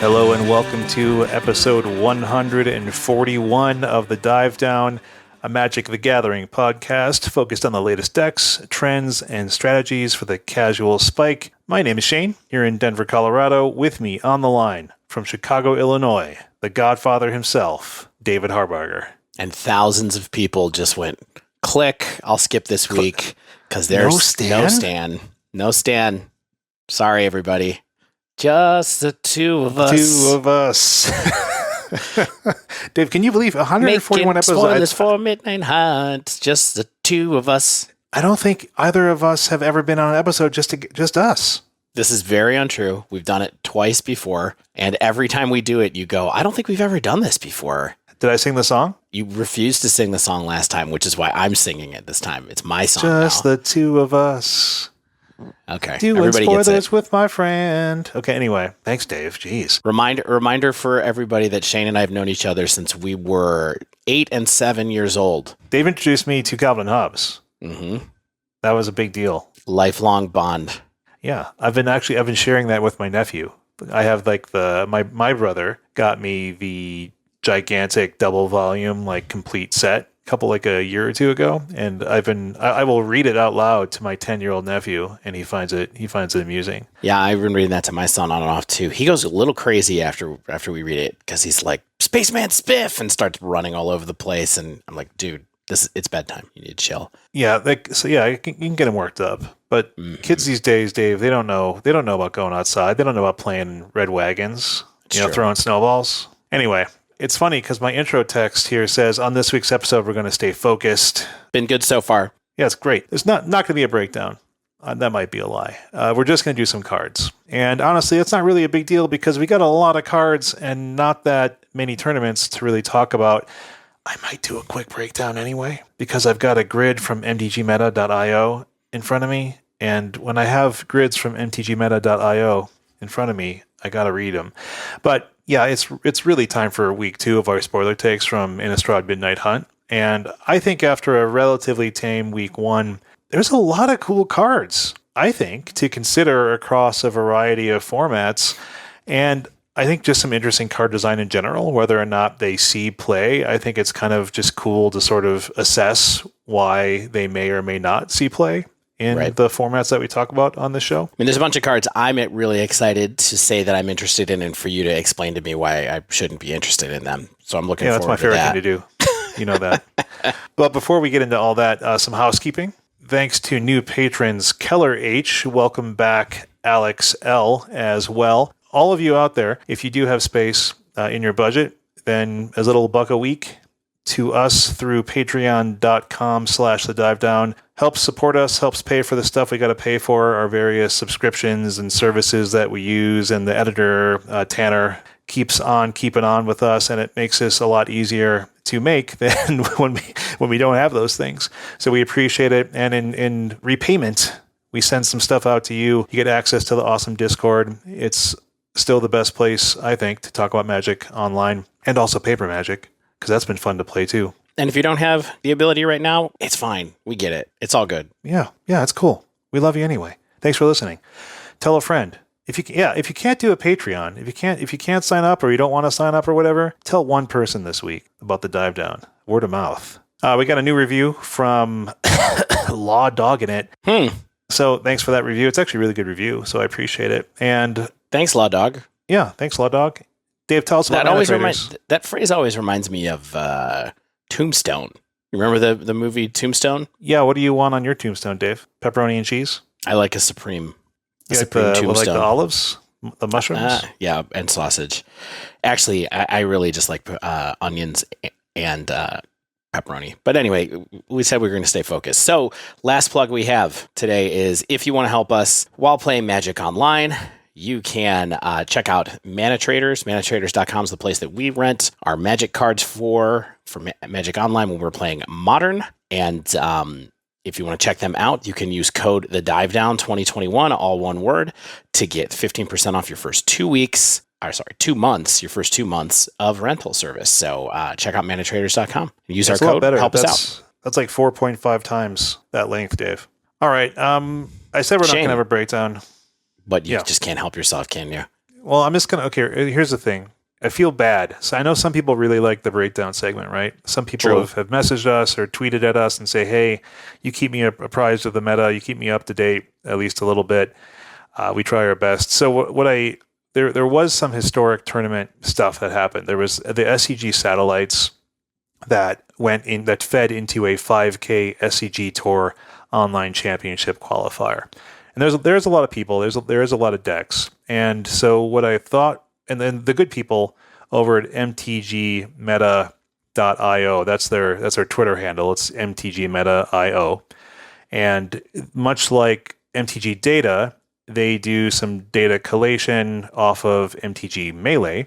Hello and welcome to episode 141 of the Dive Down, a Magic the Gathering podcast focused on the latest decks, trends, and strategies for the casual spike. My name is Shane, here in Denver, Colorado. With me on the line from Chicago, Illinois, the Godfather himself, David Harbarger. And thousands of people just went, click, I'll skip this week, because there's no Stan. Sorry, everybody. Just the two of us. Dave, can you believe 141 Making episodes? Spoilers for Midnight Hunt. Just the two of us. I don't think either of us have ever been on an episode just us. This is very untrue. We've done it twice before, and every time we do it, you go, I don't think we've ever done this before. Did I sing the song? You refused to sing the song last time, which is why I'm singing it this time. It's my song Just now. the two of us. Okay. Doing Everybody gets spoilers it. with my friend. Okay, anyway. Thanks, Dave. Jeez. Reminder for everybody that Shane and I have known each other since we were 8 and 7 years old. Dave introduced me to Goblin Hubs. Mm-hmm. That was a big deal. Lifelong bond. Yeah. I've been sharing that with my nephew. I have like my brother got me the gigantic double volume, like complete set a year or two ago. And I will read it out loud to my 10-year-old nephew, and he finds it amusing. Yeah, I've been reading that to my son on and off too. He goes a little crazy after we read it because he's like, Spaceman Spiff, and starts running all over the place. And I'm like, dude, it's bedtime. You need to chill. Yeah. You can get him worked up. But kids these days, Dave, they don't know about going outside. They don't know about playing red wagons, throwing snowballs. Anyway, it's funny because my intro text here says, on this week's episode, we're going to stay focused. Been good so far. Yeah, it's great. There's not going to be a breakdown. That might be a lie. We're just going to do some cards. And honestly, it's not really a big deal because we got a lot of cards and not that many tournaments to really talk about. I might do a quick breakdown anyway because I've got a grid from mtgmeta.io in front of me. And when I have grids from mtgmeta.io in front of me, I got to read them. But yeah, it's really time for week 2 of our spoiler takes from Innistrad Midnight Hunt. And I think after a relatively tame week 1, there's a lot of cool cards, I think, to consider across a variety of formats. And I think just some interesting card design in general, whether or not they see play. I think it's kind of just cool to sort of assess why they may or may not see play in the formats that we talk about on this show. I mean, there's a bunch of cards I'm really excited to say that I'm interested in and for you to explain to me why I shouldn't be interested in them. So I'm looking forward to that. Yeah, that's my favorite thing to do. You know that. But before we get into all that, some housekeeping. Thanks to new patrons Keller H. Welcome back Alex L. as well. All of you out there, if you do have space in your budget, then as little $1 a week to us through patreon.com/thedivedown helps support us, helps pay for the stuff we got to pay for, our various subscriptions and services that we use, and the editor, Tanner, keeps on keeping on with us, and it makes this a lot easier to make than when we don't have those things. So we appreciate it, and in repayment, we send some stuff out to you. You get access to the awesome Discord. It's still the best place, I think, to talk about Magic online, and also paper Magic, because that's been fun to play too. And if you don't have the ability right now, it's fine. We get it. It's all good. Yeah, it's cool. We love you anyway. Thanks for listening. Tell a friend. If you can't do a Patreon, if you can't sign up or you don't want to sign up or whatever, tell one person this week about the Dive Down. Word of mouth. We got a new review from Law Dogging It. So thanks for that review. It's actually a really good review, so I appreciate it. And thanks, Law Dog. Yeah, thanks, Law Dog. Dave, tell us about that phrase always reminds me of Tombstone. You remember the movie Tombstone? Yeah, what do you want on your tombstone, Dave? Pepperoni and cheese? I like a Supreme. Supreme Tombstone. Like the olives? The mushrooms? Yeah, and sausage. Actually, I really just like onions and pepperoni. But anyway, we said we were going to stay focused. So last plug we have today is if you want to help us while playing Magic Online, you can check out Mana Traders. ManaTraders.com is the place that we rent our Magic cards for Magic Online when we're playing Modern. And if you want to check them out, you can use code THEDIVEDOWN2021, all one word, to get 15% off your first 2 weeks. 2 months, your first 2 months of rental service. So check out ManaTraders.com. Use our code. Help us out. That's like 4.5 times that length, Dave. All right. I said we're not going to have a breakdown. But you just can't help yourself, can you? Well, I'm just going to, okay, here's the thing. I feel bad. So I know some people really like the breakdown segment, right? Some people have messaged us or tweeted at us and say, hey, you keep me apprised of the meta. You keep me up to date at least a little bit. We try our best. So there was some historic tournament stuff that happened. There was the SCG satellites that fed into a 5K SCG Tour online championship qualifier. And there's a lot of people. There is a lot of decks. And so what I thought, and then the good people over at mtgmeta.io, that's their Twitter handle. It's mtgmeta.io. And much like MTG Data, they do some data collation off of MTG Melee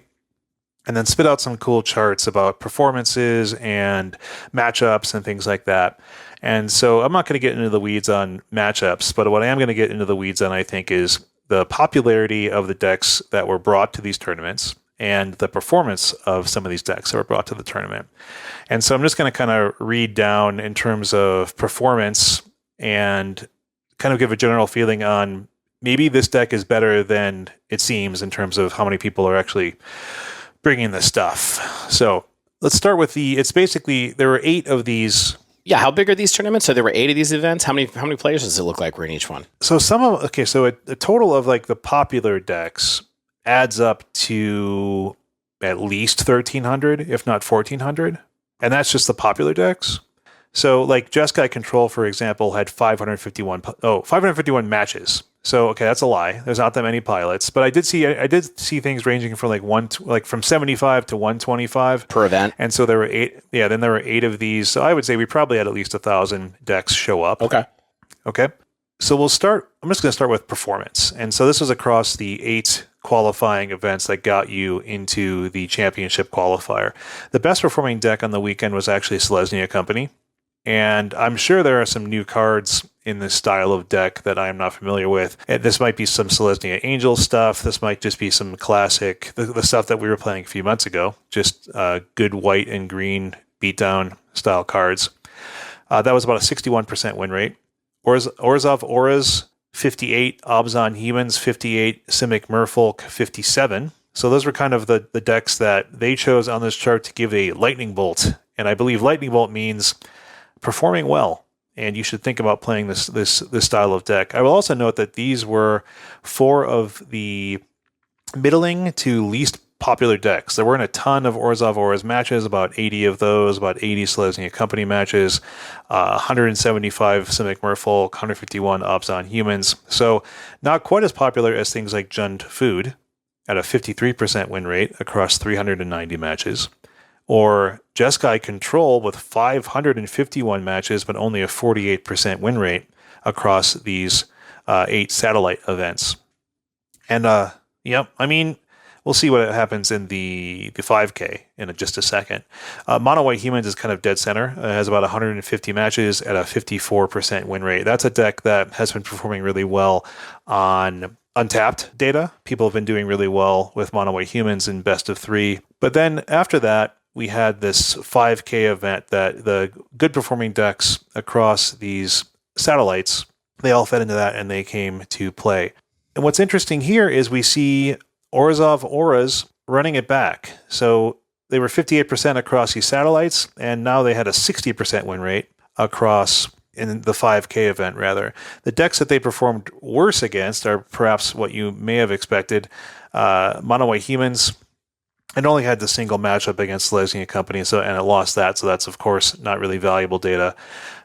and then spit out some cool charts about performances and matchups and things like that. And so I'm not going to get into the weeds on matchups, but what I am going to get into the weeds on, I think, is the popularity of the decks that were brought to these tournaments and the performance of some of these decks that were brought to the tournament. And so I'm just going to kind of read down in terms of performance and kind of give a general feeling on maybe this deck is better than it seems in terms of how many people are actually bringing this stuff. So let's start with it's basically, there were 8 of these. Yeah, how big are these tournaments? So there were 8 of these events. How many players does it look like were in each one? So so a total of like the popular decks adds up to at least 1,300, if not 1,400. And that's just the popular decks. So like Jeskai Control, for example, had 551 matches. So okay, that's a lie. There's not that many pilots, but I did see things ranging from from 75 to 125 per event. And so there were 8. Yeah, then there were 8 of these. So I would say we probably had at least 1,000 decks show up. Okay. So we'll start. I'm just going to start with performance, and so this is across the 8 qualifying events that got you into the championship qualifier. The best performing deck on the weekend was actually Selesnya Company. And I'm sure there are some new cards in this style of deck that I'm not familiar with. This might be some Selesnya Angel stuff. This might just be some classic, the stuff that we were playing a few months ago. Just good white and green beatdown style cards. That was about a 61% win rate. Orzhov Auras, 58. Abzan Humans, 58. Simic Merfolk, 57. So those were kind of the decks that they chose on this chart to give a Lightning Bolt. And I believe Lightning Bolt means performing well, and you should think about playing this style of deck. I will also note that these were 4 of the middling to least popular decks. There weren't a ton of Orzhov Auras matches, about 80 of those, about 80 Selesnya Company matches, 175 Simic Merfolk, 151 Abzan Humans. So not quite as popular as things like Jund Food at a 53% win rate across 390 matches. Or Jeskai Control with 551 matches, but only a 48% win rate across these 8 satellite events. And, we'll see what happens in the 5K in just a second. Mono White Humans is kind of dead center. It has about 150 matches at a 54% win rate. That's a deck that has been performing really well on Untapped data. People have been doing really well with Mono White Humans in best of 3. But then after that, we had this 5K event that the good performing decks across these satellites, they all fed into that and they came to play. And what's interesting here is we see Orzhov Auras running it back. So they were 58% across these satellites, and now they had a 60% win rate across in the 5K event, rather. The decks that they performed worse against are perhaps what you may have expected. Mono White Humans, it only had the single matchup against Selesnya Company, and it lost that, so that's, of course, not really valuable data.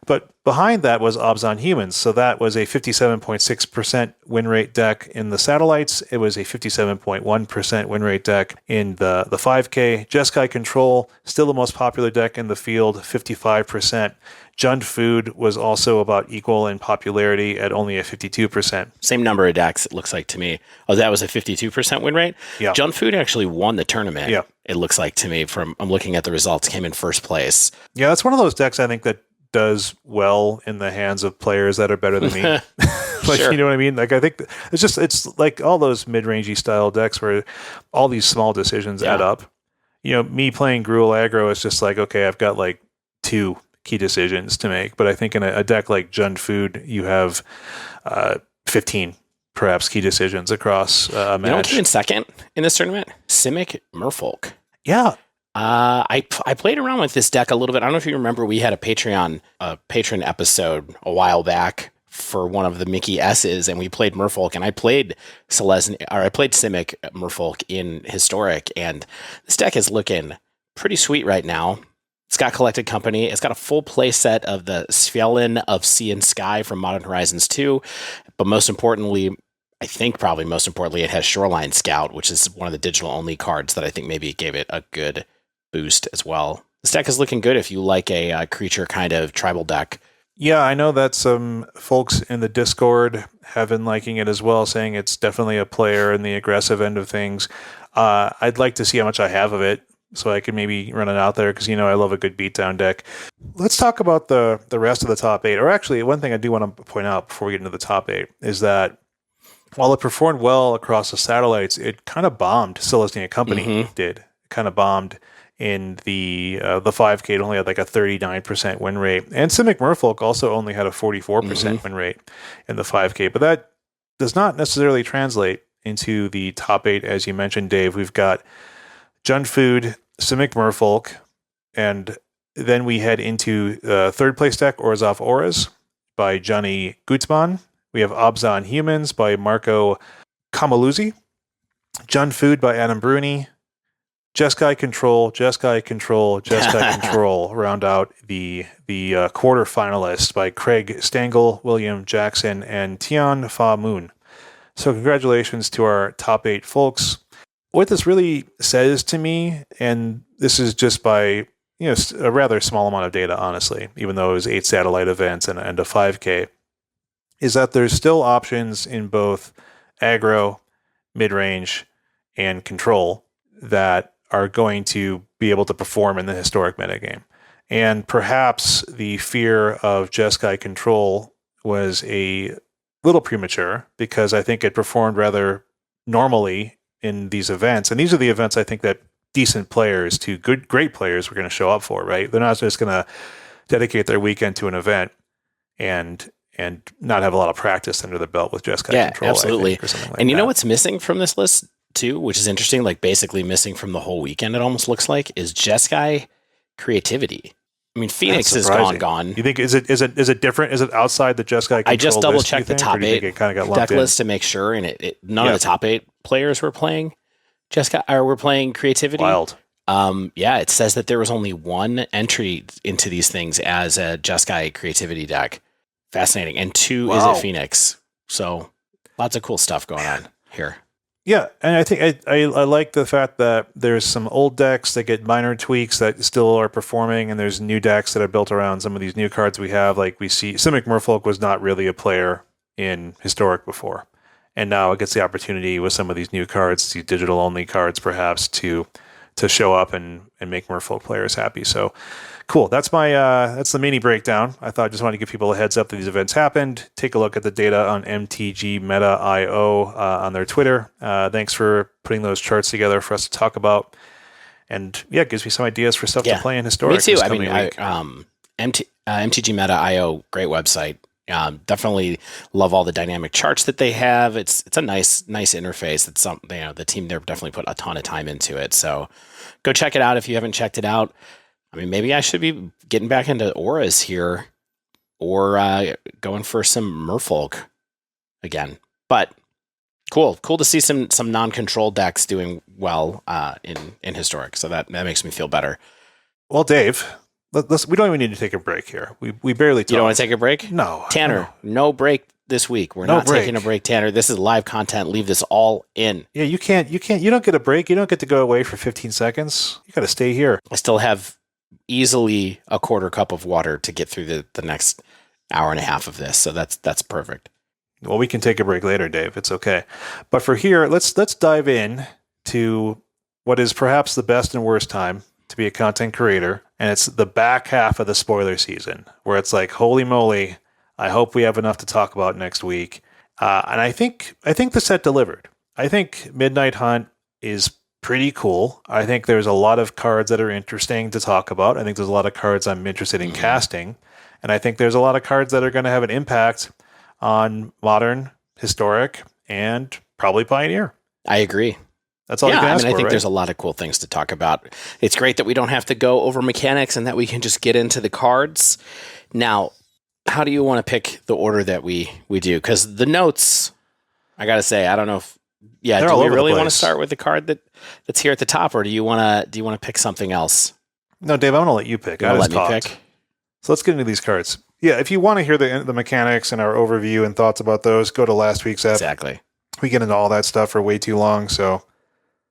But behind that was Abzan Humans, so that was a 57.6% win rate deck in the satellites. It was a 57.1% win rate deck in the 5K. Jeskai Control, still the most popular deck in the field, 55%. Jund Food was also about equal in popularity at only a 52%. Same number of decks, it looks like to me. Oh, that was a 52% win rate? Yeah. Jund Food actually won the tournament, yeah. It looks like to me. I'm looking at the results, came in first place. Yeah, that's one of those decks I think that does well in the hands of players that are better than me. Sure. You know what I mean? Like, I think it's like all those mid-rangey style decks where all these small decisions add up. You know, me playing Gruul aggro is just like, okay, I've got like 2 key decisions to make. But I think in a deck like Jund Food, you have 15 perhaps key decisions across a match. You know what came in second in this tournament? Simic Merfolk. Yeah. I played around with this deck a little bit. I don't know if you remember, we had a patron episode a while back for one of the Mickey S's, and we played Merfolk, and I played Simic Merfolk in Historic, and this deck is looking pretty sweet right now. It's got Collected Company. It's got a full play set of the Svelin of Sea and Sky from Modern Horizons 2, but most importantly, it has Shoreline Scout, which is one of the digital-only cards that I think maybe gave it a good boost as well. This deck is looking good if you like a creature kind of tribal deck. Yeah, I know that some folks in the Discord have been liking it as well, saying it's definitely a player in the aggressive end of things. I'd like to see how much I have of it, so I can maybe run it out there, because I love a good beatdown deck. Let's talk about the rest of the top 8. Or actually, one thing I do want to point out before we get into the top 8 is that while it performed well across the satellites, it kind of bombed. Celestina Company did. It kind of bombed in the 5K. It only had like a 39% win rate. And Simic Merfolk also only had a 44% win rate in the 5K. But that does not necessarily translate into the top 8, as you mentioned, Dave. We've got Jund Food, Simic Merfolk, and then we head into the third place deck, Orzhov Auras by Johnny Gutzman. We have Obzon Humans by Marco Camaluzzi, Jund Food by Adam Bruni, Jeskai Control round out the quarter finalists by Craig Stengel, William Jackson, and Tian Fa Moon. So congratulations to our top 8 folks. What this really says to me, and this is just by a rather small amount of data, honestly, even though it was 8 satellite events and a 5K, is that there's still options in both aggro, mid-range, and control that are going to be able to perform in the historic metagame. And perhaps the fear of Jeskai Control was a little premature, because I think it performed rather normally in these events. And these are the events I think that decent players to great players were going to show up for, right? They're not just going to dedicate their weekend to an event and not have a lot of practice under the belt with Jeskai Control. Absolutely. I think, or something like and that. Know what's missing from this list too, which is interesting, like basically missing from the whole weekend, it almost looks like, is Jeskai creativity. I mean, Phoenix is gone. You think is it different? Is it outside the Jeskai Control I just double checked the list, top 8 deck list to make sure, and none of the top 8 players were playing Jeskai, or were playing creativity. Wild. It says that there was only one entry into these things as a Jeskai creativity deck. Fascinating. And 2 is at Phoenix. So lots of cool stuff going on here. Yeah, and I think I like the fact that there's some old decks that get minor tweaks that still are performing, and there's new decks that are built around some of these new cards we have. Like we see, Simic Merfolk was not really a player in Historic before, and now it gets the opportunity with some of these new cards, these digital-only cards perhaps, to show up and make Merfolk players happy. So cool. That's the mini breakdown. I thought I just wanted to give people a heads up that these events happened. Take a look at the data on MTG Meta.io on their Twitter. Thanks for putting those charts together for us to talk about. And yeah, it gives me some ideas for stuff to play in Historic. Me too. I mean, MTG Meta.io, great website. Definitely love all the dynamic charts that they have. It's a nice interface. It's something, the team there definitely put a ton of time into it. So go check it out if you haven't checked it out. I mean, maybe I should be getting back into auras here, or going for some Merfolk again. But cool to see some non-control decks doing well in Historic. So that makes me feel better. Well, Dave, we don't even need to take a break here. We barely talk. You don't want to take a break? No. Tanner, no break this week. We're not taking a break, Tanner. This is live content. Leave this all in. Yeah, you don't get a break. You don't get to go away for 15 seconds. You got to stay here. I still have easily a quarter cup of water to get through the next hour and a half of this. So that's perfect. Well, we can take a break later, Dave. It's okay. But for here, let's dive in to what is perhaps the best and worst time to be a content creator. And it's the back half of the spoiler season, where it's like, holy moly, I hope we have enough to talk about next week. And I think the set delivered. I think Midnight Hunt is pretty cool. I think there's a lot of cards that are interesting to talk about. I think there's a lot of cards I'm interested in casting. And I think there's a lot of cards that are going to have an impact on Modern, Historic, and probably Pioneer. I agree. That's all you can ask for, I think right? there's a lot of cool things to talk about. It's great that we don't have to go over mechanics and that we can just get into the cards. Now, how do you want to pick the order that we do? Because the notes, I got to say, I don't know if do we really want to start with the card that's here at the top, or do you want to pick something else? No, Dave, I'm going to let you pick. Let me pick. So let's get into these cards. Yeah, if you want to hear the mechanics and our overview and thoughts about those, go to last week's app. Exactly. We get into all that stuff for way too long, so...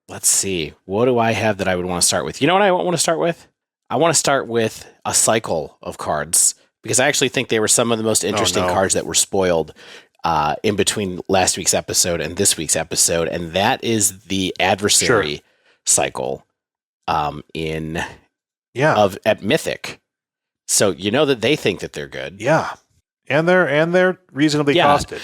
Let's see. What do I have that I would want to start with? You know what I want to start with? I want to start with a cycle of cards, because I actually think they were some of the most interesting cards that were spoiled in between last week's episode and this week's episode, and that is the Adversary Cycle at Mythic. So you know that they think that they're good. Yeah. And they're reasonably costed.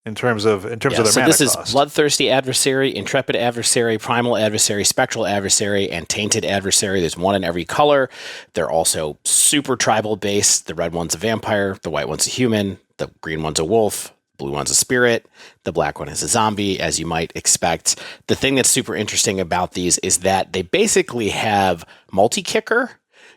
In terms of their mana cost. So this is Bloodthirsty Adversary, Intrepid Adversary, Primal Adversary, Spectral Adversary, and Tainted Adversary. There's one in every color. They're also super tribal based. The red one's a vampire, the white one's a human, the green one's a wolf, the blue one's a spirit, the black one is a zombie, as you might expect. The thing that's super interesting about these is that they basically have multi-kicker,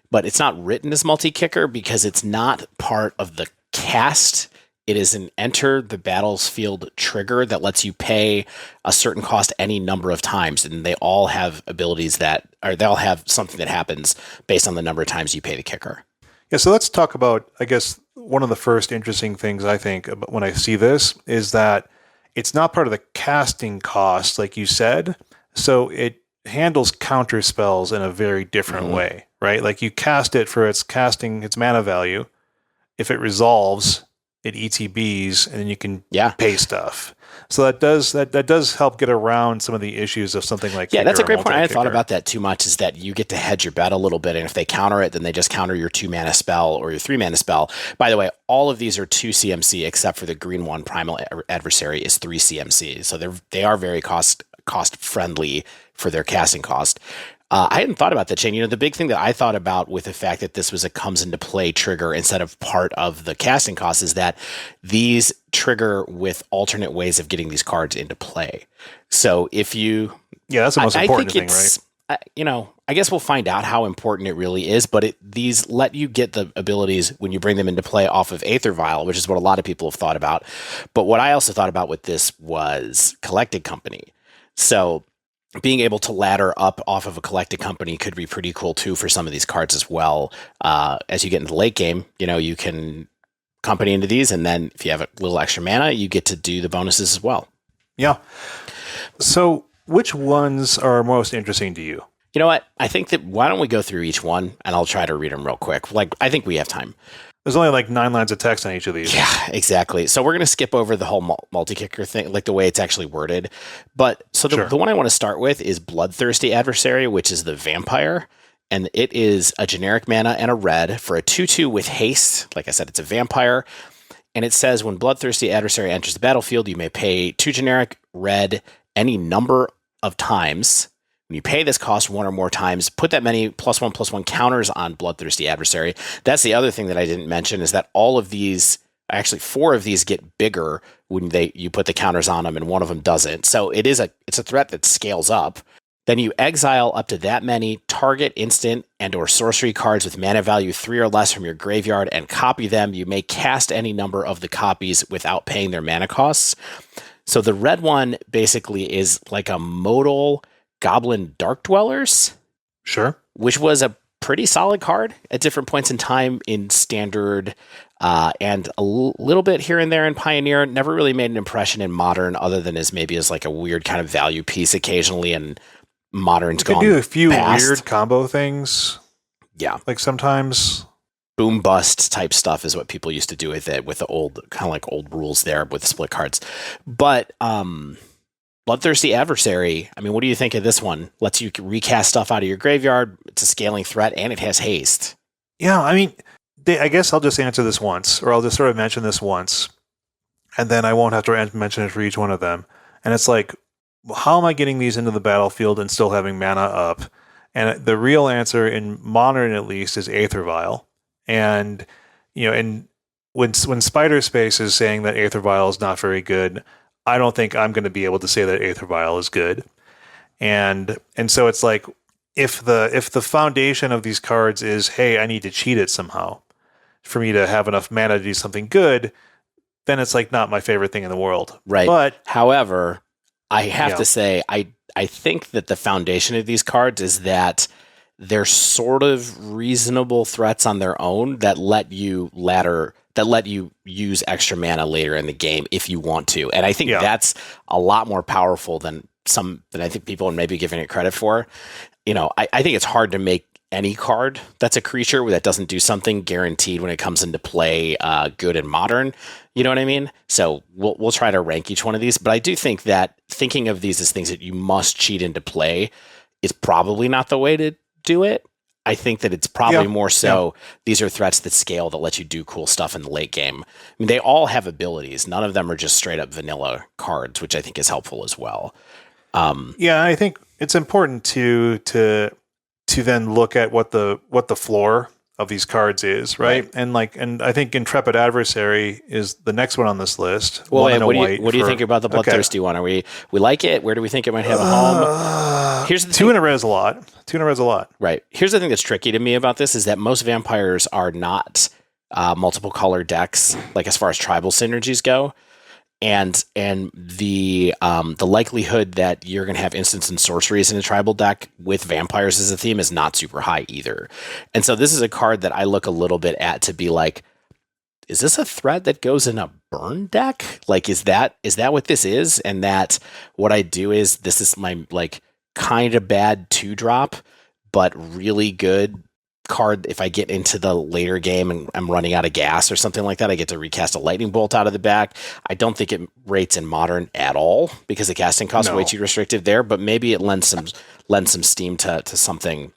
but it's not written as multi-kicker because it's not part of the cast. It is an enter the battlefield trigger that lets you pay a certain cost any number of times. And they all have abilities they all have something that happens based on the number of times you pay the kicker. Yeah, so let's talk about, I guess, one of the first interesting things I think about when I see this is that it's not part of the casting cost, like you said. So it handles counter spells in a very different way, right? Like you cast it for its mana value. If it resolves, it ETBs, and then you can pay stuff. So that does help get around some of the issues of something like that's a great point. I hadn't thought about that too much. Is that you get to hedge your bet a little bit, and if they counter it, then they just counter your 2 mana spell or your 3 mana spell. By the way, all of these are 2 CMC, except for the green one, Primal Adversary, is 3 CMC. So they are very cost friendly for their casting cost. I hadn't thought about that, Shane. You know, the big thing that I thought about with the fact that this was a comes into play trigger instead of part of the casting cost is that these trigger with alternate ways of getting these cards into play. So if you... Yeah, that's the most important thing, right? I guess we'll find out how important it really is, but these let you get the abilities when you bring them into play off of Aether Vial, which is what a lot of people have thought about. But what I also thought about with this was Collected Company. So being able to ladder up off of a Collected Company could be pretty cool too for some of these cards as well. As you get into the late game, you can company into these, and then if you have a little extra mana, you get to do the bonuses as well. Yeah. So which ones are most interesting to you? You know what? I think that why don't we go through each one, and I'll try to read them real quick. I think we have time. There's only 9 lines of text on each of these. Yeah, exactly. So we're going to skip over the whole multi-kicker thing, like the way it's actually worded. But so the one I want to start with is Bloodthirsty Adversary, which is the vampire. And it is a generic mana and a red for a 2/2 with haste. Like I said, it's a vampire. And it says when Bloodthirsty Adversary enters the battlefield, you may pay 2 generic red any number of times. When you pay this cost 1 or more times, put that many +1/+1 counters on Bloodthirsty Adversary. That's the other thing that I didn't mention is that all of these, actually 4 of these get bigger when you put the counters on them, and 1 of them doesn't. So it's a threat that scales up. Then you exile up to that many target instant and or sorcery cards with mana value 3 or less from your graveyard and copy them. You may cast any number of the copies without paying their mana costs. So the red one basically is like a modal Goblin Dark Dwellers. Sure. Which was a pretty solid card at different points in time in Standard and a little bit here and there in Pioneer. Never really made an impression in Modern other than as like a weird kind of value piece occasionally, and Modern's gone. You could do a few past. Weird combo things. Yeah. Like sometimes boom bust type stuff is what people used to do with it, with the old kind of like old rules there with split cards. But Bloodthirsty Adversary, I mean, what do you think of this one? Lets you recast stuff out of your graveyard. It's a scaling threat, and it has haste. Yeah, I mean, I guess I'll just answer this once, or I'll just sort of mention this once, and then I won't have to mention it for each one of them. And it's like, how am I getting these into the battlefield and still having mana up? And the real answer, in Modern at least, is Aether Vial. And, and when Spider Space is saying that Aether Vial is not very good, I don't think I'm going to be able to say that Aether Vial is good. And so it's like, if the foundation of these cards is, hey, I need to cheat it somehow for me to have enough mana to do something good, then it's like not my favorite thing in the world. Right. But however, I have to say, I think that the foundation of these cards is that they're sort of reasonable threats on their own that let you use extra mana later in the game if you want to. And I think that's a lot more powerful than I think people are maybe giving it credit for. I think it's hard to make any card that's a creature that doesn't do something guaranteed when it comes into play good and modern. You know what I mean? So we'll try to rank each one of these. But I do think that thinking of these as things that you must cheat into play is probably not the way to do it. I think that it's probably more so these are threats that scale that let you do cool stuff in the late game. I mean, they all have abilities. None of them are just straight up vanilla cards, which I think is helpful as well. I think it's important to then look at what the floor of these cards is, right? And I think Intrepid Adversary is the next one on this list. Well, what do you think about the Bloodthirsty one? Are we like it? Where do we think it might have a home? Here's the two in a red is a lot. Right. Here's the thing that's tricky to me about this is that most vampires are not multiple color decks, like as far as tribal synergies go. And the likelihood that you're going to have instants and sorceries in a tribal deck with vampires as a theme is not super high either. And so this is a card that I look a little bit at to be like, is this a threat that goes in a burn deck? Like, is that what this is? And that what I do is this is my like kind of bad 2-drop, but really good card. If I get into the later game and I'm running out of gas or something like that, I get to recast a lightning bolt out of the back. I don't think it rates in modern at all because the casting cost is way too restrictive there, but maybe it lends some steam to something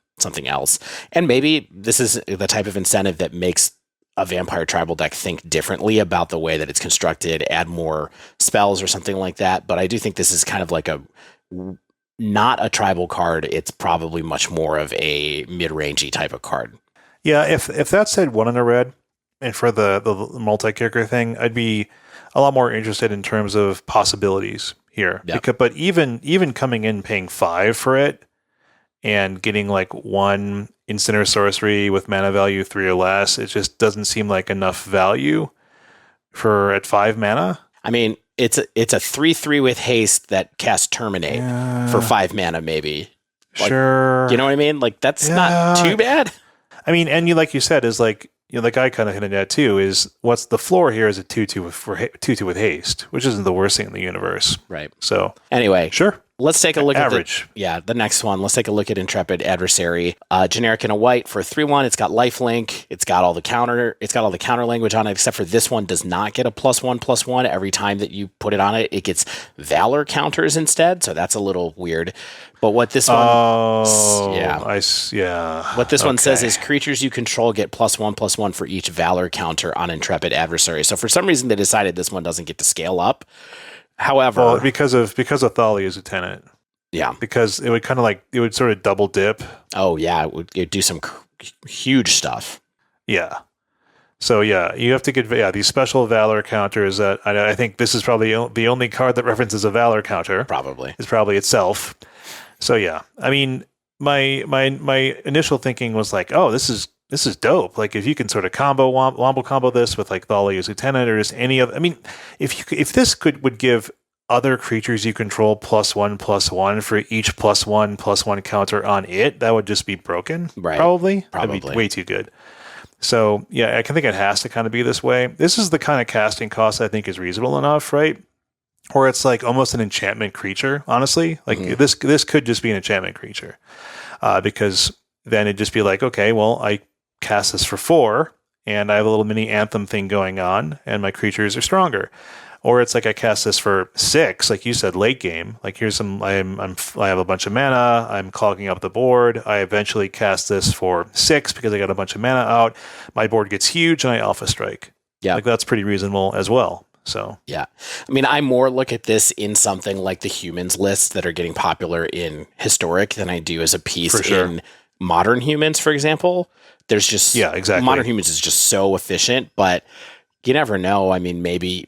else. And maybe this is the type of incentive that makes a vampire tribal deck think differently about the way that it's constructed, add more spells or something like that. But I do think this is kind of like not a tribal card. It's probably much more of a mid-rangey type of card. Yeah, if that said 1 in a red, and for the multi-kicker thing, I'd be a lot more interested in terms of possibilities here. Yep. But even coming in paying 5 for it and getting like 1 instant or sorcery with mana value 3 or less, it just doesn't seem like enough value at 5 mana. I mean, it's a 3/3 with haste that casts Terminate for 5 mana, maybe. Like, sure. You know what I mean? Like, that's not too bad. I mean, and like you said, is like, like I kind of hinted at too, is what's the floor here is a 2/2 with haste, which isn't the worst thing in the universe. Right. So anyway, sure. Let's take a look Average. at the next one. Let's take a look at Intrepid Adversary. Generic in a white for 3/1. It's got lifelink. It's got all the counter language on it, except for this one does not get a +1/+1 every time that you put it on it. It gets Valor counters instead, so that's a little weird. But what this one What this one says is creatures you control get +1/+1 for each Valor counter on Intrepid Adversary. So for some reason they decided this one doesn't get to scale up. However, because of Thali as a tenant. Yeah. Because it would kind of like, it would sort of double dip. Oh yeah, it would do some huge stuff. Yeah. So yeah, you have to get these special Valor counters that I think this is probably the only card that references a Valor counter. Probably. It's probably itself. So yeah, I mean, my initial thinking was like, oh, this is dope. Like if you can sort of wombo combo this with like Thali as Lieutenant or just any other. I mean, if this would give other creatures you control +1/+1 for each +1/+1 counter on it, that would just be broken. Right. Probably. That'd be way too good. So yeah, I can think it has to kind of be this way. This is the kind of casting cost I think is reasonable enough, right? Or it's like almost an enchantment creature, honestly. Like this could just be an enchantment creature. Because then it'd just be like, okay, well, I cast this for 4 and I have a little mini anthem thing going on and my creatures are stronger. Or it's like I cast this for 6, like you said, late game. Like here's I have a bunch of mana, I'm clogging up the board. I eventually cast this for 6 because I got a bunch of mana out. My board gets huge and I alpha strike. Yeah. Like that's pretty reasonable as well. So yeah, I mean, I more look at this in something like the humans lists that are getting popular in historic than I do as a piece in modern humans, for example. There's just exactly. Modern humans is just so efficient, but you never know. I mean, maybe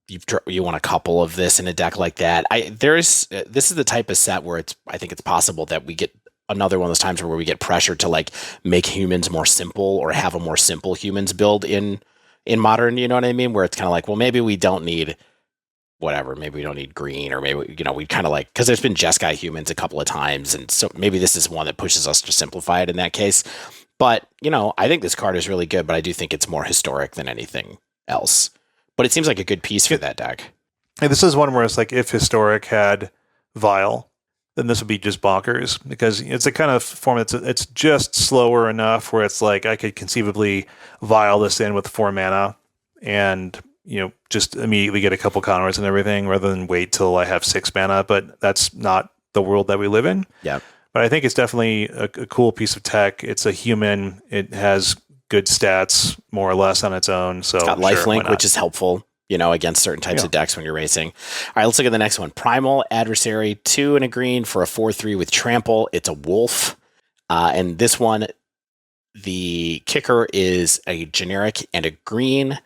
you want a couple of this in a deck like that. This is the type of set where I think it's possible that we get another one of those times where we get pressured to like make humans more simple or have a more simple humans build in Modern, you know what I mean? Where it's kind of like, well, maybe we don't need whatever. Maybe we don't need green, or maybe, we kind of like, because there's been Jeskai humans a couple of times. And so maybe this is one that pushes us to simplify it in that case. But, I think this card is really good, but I do think it's more historic than anything else. But it seems like a good piece for that deck. And this is one where it's like, if historic had Vile, then this would be just bonkers, because it's a kind of form it's just slower enough where it's like I could conceivably Vile this in with 4 mana and, just immediately get a couple counters and everything rather than wait till I have 6 mana. But that's not the world that we live in. Yeah. But I think it's definitely a cool piece of tech. It's a human. It has good stats, more or less, on its own. So it's got lifelink, which is helpful, against certain types of decks when you're racing. All right, let's look at the next one. Primal Adversary, 2 and a green for a 4/3 with trample. It's a wolf. And this one, the kicker is a generic and a green,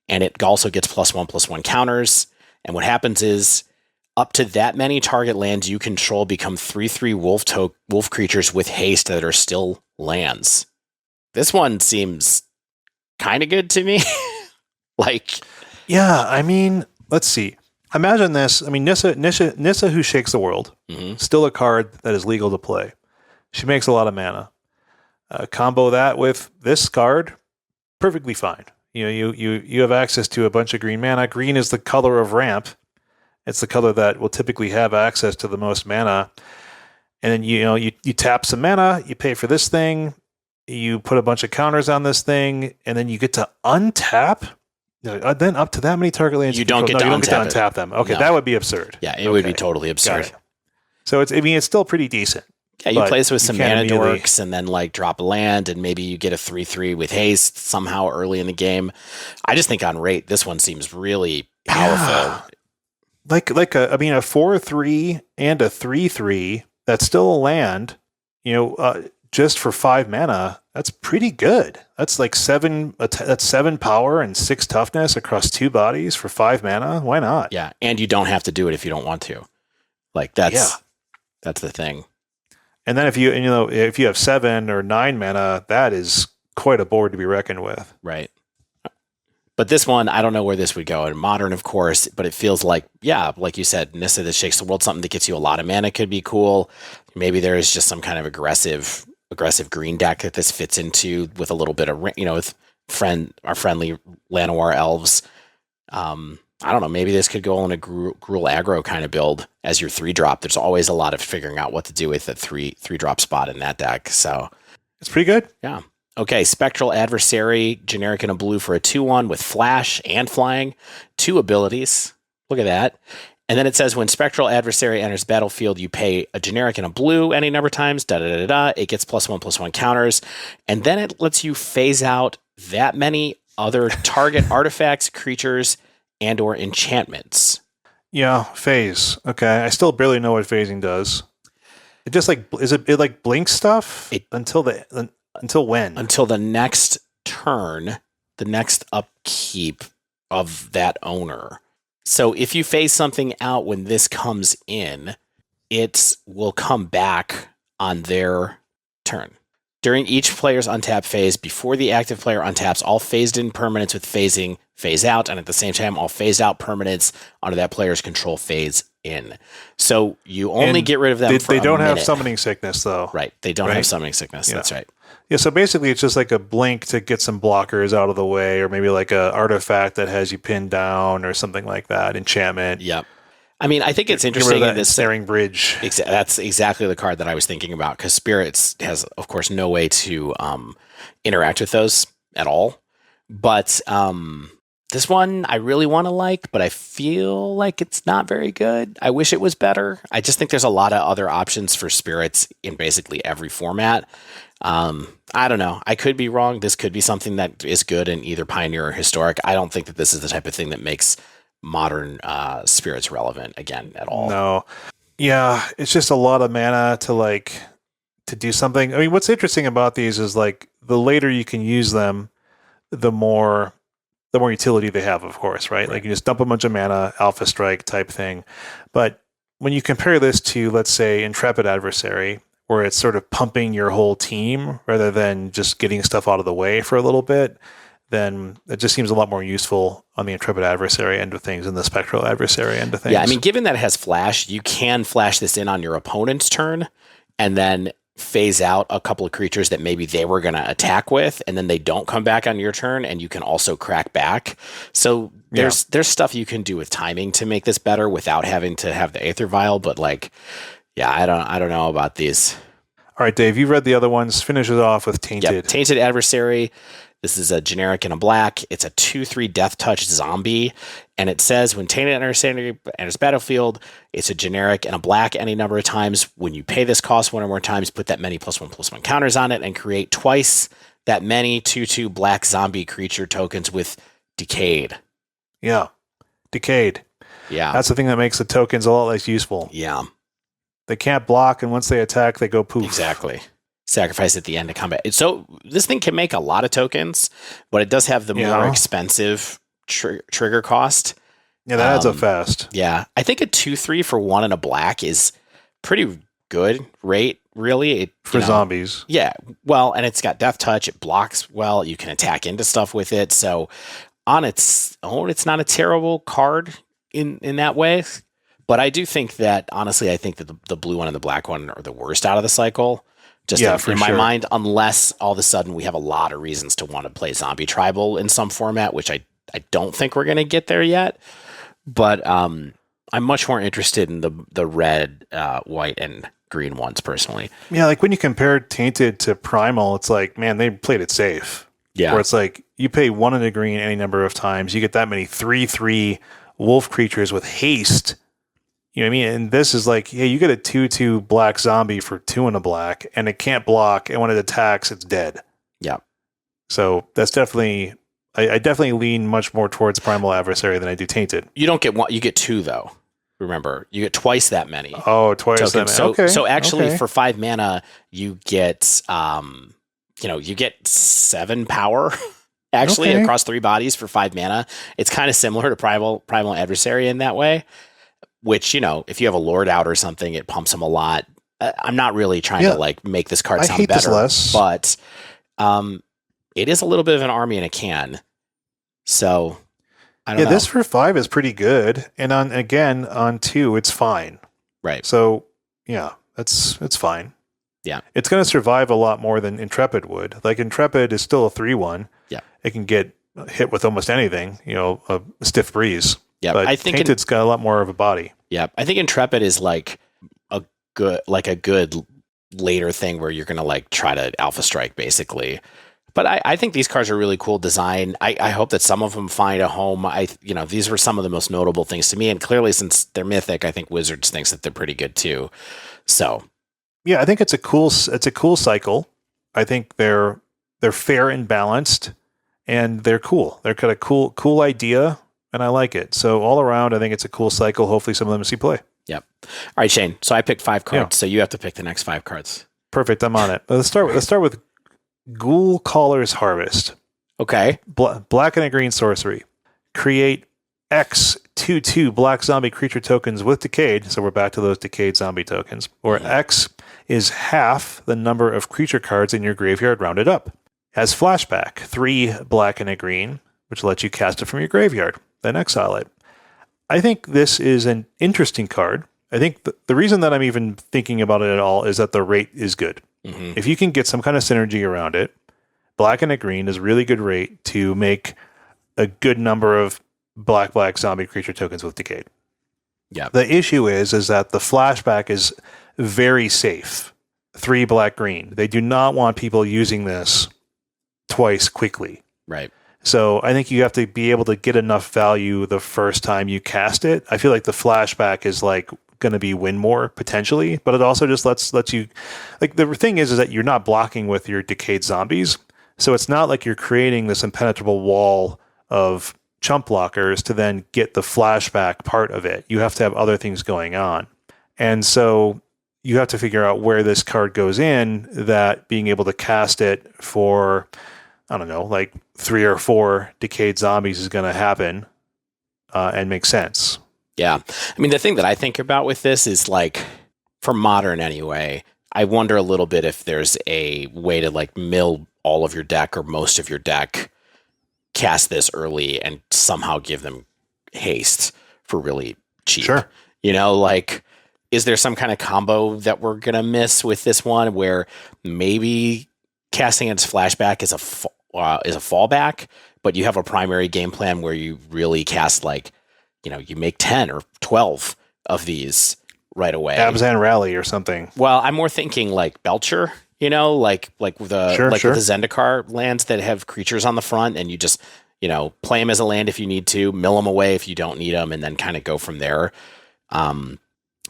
and it also gets +1/+1 counters. And what happens is up to that many target lands you control become 3/3 wolf creatures with haste that are still lands. This one seems kind of good to me. Yeah, I mean, let's see. Imagine this. I mean, Nissa Who Shakes the World, still a card that is legal to play. She makes a lot of mana. Combo that with this card, perfectly fine. You have access to a bunch of green mana. Green is the color of ramp. It's the color that will typically have access to the most mana. And then you tap some mana, you pay for this thing, you put a bunch of counters on this thing, and then you get to untap. Then up to that many target lands, you don't get to untap them. Okay, no. That would be absurd. Yeah, it would be totally absurd. So it's still pretty decent. Yeah, you play this with some mana dorks and then drop a land, and maybe you get a 3/3 with haste somehow early in the game. I just think on rate, this one seems really powerful. Yeah. A 4/3 and a 3/3 that's still a land, just for 5 mana, that's pretty good. That's like 7 power and 6 toughness across 2 bodies for 5 mana. Why not? Yeah, and you don't have to do it if you don't want to. That's the thing. And then if you have 7 or 9 mana, that is quite a board to be reckoned with. Right. But this one, I don't know where this would go. In Modern, of course, but it feels like you said, Nissa That Shakes the World, something that gets you a lot of mana could be cool. Maybe there is just some kind of aggressive green deck that this fits into with a little bit of, with our friendly Llanowar elves. I don't know, maybe this could go on a Gruul aggro kind of build as your 3-drop. There's always a lot of figuring out what to do with the 3-drop spot in that deck. So it's pretty good. Yeah. Okay, Spectral Adversary, generic and a blue for a 2/1 with flash and flying. 2 abilities. Look at that. And then it says when Spectral Adversary enters battlefield, you pay a generic and a blue any number of times. It gets +1/+1 counters. And then it lets you phase out that many other target artifacts, creatures, and or enchantments. Yeah, phase. Okay, I still barely know what phasing does. It just it blinks stuff until when? Until the next turn, the next upkeep of that owner. So if you phase something out when this comes in, it will come back on their turn. During each player's untap phase, before the active player untaps, all phased-in permanents with phasing phase out, and at the same time, all phased-out permanents under that player's control phase in. So you only get rid of them for a minute. They don't have summoning sickness, though. Right. They don't have summoning sickness. Yeah. That's right. Yeah, so basically it's just like a blink to get some blockers out of the way, or maybe like a artifact that has you pinned down or something like that, enchantment. Yep. I mean, I think it's interesting in this Ensnaring Bridge. That's exactly the card that I was thinking about, because Spirits has, of course, no way to interact with those at all. But this one I really want to like, but I feel like it's not very good. I wish it was better. I just think there's a lot of other options for Spirits in basically every format. I don't know. I could be wrong. This could be something that is good in either Pioneer or Historic. I don't think that this is the type of thing that makes Modern Spirits relevant again at all. No. Yeah, it's just a lot of mana to do something. I mean, what's interesting about these is the later you can use them, the more the more utility they have, of course, right? Like you just dump a bunch of mana, Alpha Strike type thing. But when you compare this to, let's say, Intrepid Adversary, where it's sort of pumping your whole team rather than just getting stuff out of the way for a little bit, then it just seems a lot more useful on the Intrepid Adversary end of things than the Spectral Adversary end of things. Yeah, I mean, given that it has flash, you can flash this in on your opponent's turn and then phase out a couple of creatures that maybe they were going to attack with, and then they don't come back on your turn, and you can also crack back. So there's stuff you can do with timing to make this better without having to have the Aether Vial, but like, yeah, I don't know about these. All right, Dave, you read the other ones. Finish it off with Tainted. Yep, Tainted Adversary. This is a generic and a black. It's a 2/3 Death Touch zombie. And it says when Tainted Adversary enters battlefield, it's a generic and a black any number of times. When you pay this cost one or more times, put that many +1/+1 counters on it and create twice that many 2/2 black zombie creature tokens with Decayed. Yeah. Decayed. Yeah. That's the thing that makes the tokens a lot less useful. Yeah. They can't block, and once they attack, they go poof. Exactly. Sacrifice at the end of combat. So this thing can make a lot of tokens, but it does have the more expensive trigger cost. Yeah, that adds up fast. Yeah. I think a 2/3 for 1 and a black is pretty good rate, really. For zombies. Yeah. Well, and it's got Death Touch. It blocks well. You can attack into stuff with it. So on its own, it's not a terrible card in that way. But I do think that, honestly, I think that the blue one and the black one are the worst out of the cycle. Just in my mind, unless all of a sudden we have a lot of reasons to want to play Zombie Tribal in some format, which I don't think we're going to get there yet. But I'm much more interested in the red, white, and green ones, personally. Yeah, like when you compare Tainted to Primal, it's like, man, they played it safe. Yeah. Where it's like, you pay 1 and a green any number of times, you get that many 3/3 wolf creatures with haste. You know what I mean? And this is like, hey, you get a 2/2 black zombie for 2 and a black, and it can't block, and when it attacks, it's dead. Yeah. So that's definitely, I definitely lean much more towards Primal Adversary than I do Tainted. You don't get one, you get 2 though. Remember, you get twice that many. Oh, twice tokens. that many. So actually, for 5 mana, you get you get 7 power. Actually, across 3 bodies for 5 mana. It's kind of similar to Primal Adversary in that way. Which, if you have a Lord out or something, it pumps them a lot. I'm not really trying to make this card sound better, but it is a little bit of an army in a can. So I don't know. This for 5 is pretty good, and on 2, it's fine. Right. So yeah, it's fine. Yeah, it's going to survive a lot more than Intrepid would. Like Intrepid is still a 3/1. Yeah, it can get hit with almost anything. A stiff breeze. Yeah, but I think Tainted's got a lot more of a body. Yeah, I think Intrepid is like a good later thing where you're going to try to Alpha Strike basically. But I think these cards are really cool design. I hope that some of them find a home. These were some of the most notable things to me, and clearly since they're mythic, I think Wizards thinks that they're pretty good too. So yeah, I think it's a cool cycle. I think they're fair and balanced, and they're cool. They're got a cool idea. And I like it. So all around, I think it's a cool cycle. Hopefully some of them see play. Yep. All right, Shane. So I picked 5 cards. So you have to pick the next 5 cards. Perfect. I'm on it. Let's start with Ghoulcaller's Harvest. Okay. Black and a green sorcery. Create X 2/2 black zombie creature tokens with Decayed. So we're back to those Decayed zombie tokens. Where X is half the number of creature cards in your graveyard rounded up. Has flashback. 3 black and a green, which lets you cast it from your graveyard. Then exile it. I think this is an interesting card. I think the reason that I'm even thinking about it at all is that the rate is good. Mm-hmm. If you can get some kind of synergy around it, black and a green is really good rate to make a good number of black zombie creature tokens with Decayed. Yeah. The issue is that the flashback is very safe. 3 black green. They do not want people using this twice quickly. Right. So I think you have to be able to get enough value the first time you cast it. I feel like the flashback is going to be win more potentially, but it also just lets you, the thing is that you're not blocking with your Decayed zombies. So it's not like you're creating this impenetrable wall of chump blockers to then get the flashback part of it. You have to have other things going on. And so you have to figure out where this card goes in, that being able to cast it for I don't know, like 3 or 4 decayed zombies is going to happen and make sense. Yeah. I mean, the thing that I think about with this is like, for modern anyway, I wonder a little bit if there's a way to like mill all of your deck or most of your deck, cast this early, and somehow give them haste for really cheap. Sure. You know, like, is there some kind of combo that we're going to miss with this one where maybe casting its flashback is a fallback, but you have a primary game plan where you really cast like, you know, you make 10 or 12 of these right away. Abzan Rally or something. Well, I'm more thinking like Belcher, you know, like with the Zendikar lands that have creatures on the front, and you just, you know, play them as a land if you need to, mill them away if you don't need them, and then kind of go from there.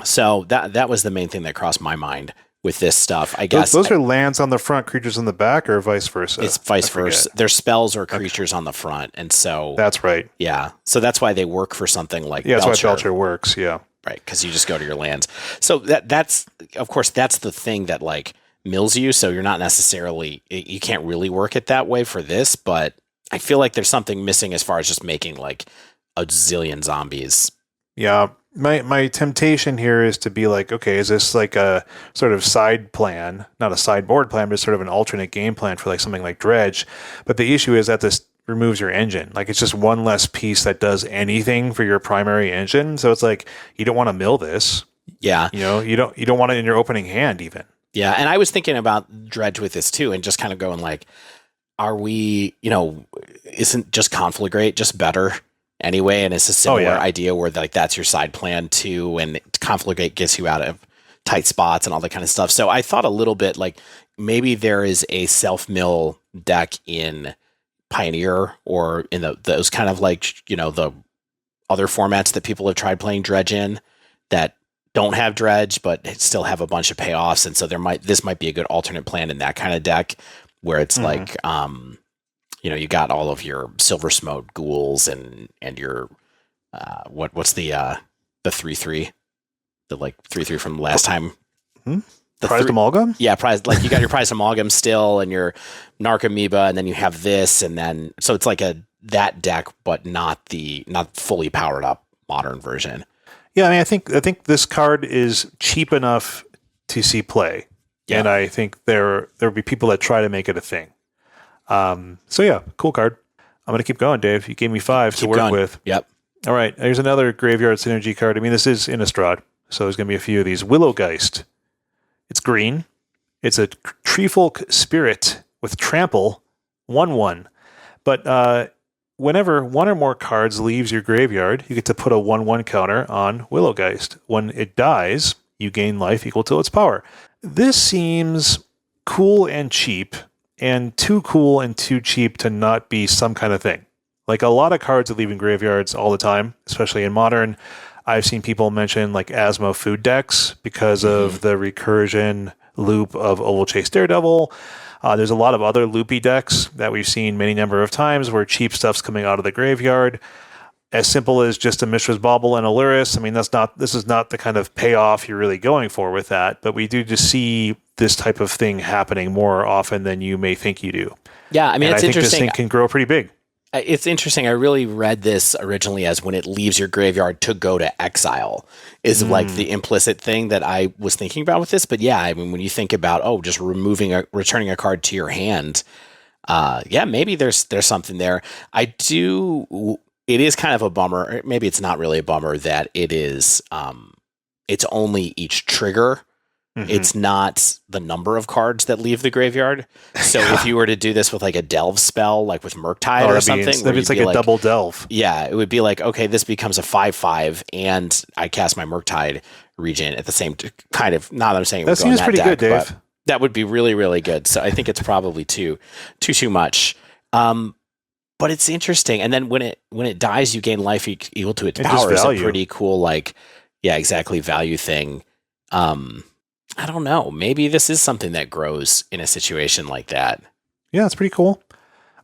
So that was the main thing that crossed my mind with this stuff. I guess those are lands on the front, creatures on the back, or vice versa. It's vice versa. There's spells or creatures on the front, and so that's right. Yeah, so that's why they work for something like Belcher. That's why Belcher works. Yeah, right, because you just go to your lands. So that's of course that's the thing that like mills you. So you're not necessarily, you can't really work it that way for this, but I feel like there's something missing as far as just making like a zillion zombies. Yeah. My temptation here is to be like, okay, is this like a sort of side plan, not a sideboard plan, but sort of an alternate game plan for like something like Dredge. But the issue is that this removes your engine. Like it's just one less piece that does anything for your primary engine. So it's like, you don't want to mill this. Yeah. You know, you don't want it in your opening hand even. Yeah. And I was thinking about Dredge with this too, and just kind of going like, are we, you know, isn't just Conflagrate just better? Anyway, and it's a similar idea where like that's your side plan too, and Conflagrate gets you out of tight spots and all that kind of stuff. So I thought a little bit like maybe there is a self-mill deck in Pioneer or in those kind of like, you know, the other formats that people have tried playing Dredge in that don't have Dredge but still have a bunch of payoffs, and so this might be a good alternate plan in that kind of deck where it's like you know, you got all of your Silver Smoke ghouls and your what's the 3/3, the like 3/3 from last time. The Prized Amalgam? Yeah, like you got your Prized Amalgam still, and your Narc Amoeba, and then you have this, and then so it's like that deck, but not fully powered up modern version. Yeah, I mean, I think this card is cheap enough to see play, and I think there will be people that try to make it a thing. So yeah, cool card. I'm going to keep going, Dave. You gave me 5 to work with. Yep. All right. Here's another graveyard synergy card. I mean, this is Innistrad, so there's going to be a few of these. Willow Geist. It's green. It's a Treefolk Spirit with Trample, 1/1. But whenever one or more cards leaves your graveyard, you get to put a 1/1 counter on Willow Geist. When it dies, you gain life equal to its power. This seems cool and cheap, and too cool and too cheap to not be some kind of thing. Like a lot of cards are leaving graveyards all the time, especially in Modern. I've seen people mention like Asmo food decks because of the recursion loop of Oval Chase Daredevil. There's a lot of other loopy decks that we've seen many number of times where cheap stuff's coming out of the graveyard. As simple as just a Mishra's Bauble and a Lyris. I mean, this is not the kind of payoff you're really going for with that, but we do just see this type of thing happening more often than you may think you do. Yeah, I mean, and it's I think interesting. This thing can grow pretty big. It's interesting. I really read this originally as when it leaves your graveyard to go to exile is like the implicit thing that I was thinking about with this. But yeah, I mean, when you think about, just returning a card to your hand, maybe there's something there. It is kind of a bummer. Maybe it's not really a bummer that it is, it's only each trigger. It's not the number of cards that leave the graveyard. So if you were to do this with like a delve spell, like with Murktide or something, it's like a double delve. Yeah, it would be like, okay, this becomes a 5/5, and I cast my Murktide Regent at the same kind of. Not that I'm saying it would that go in seems that pretty deck, good, Dave. but that would be really, really good. So I think it's probably too much. But it's interesting. And then when it dies, you gain life equal to its power. It's a pretty cool, value thing. I don't know. Maybe this is something that grows in a situation like that. Yeah, it's pretty cool.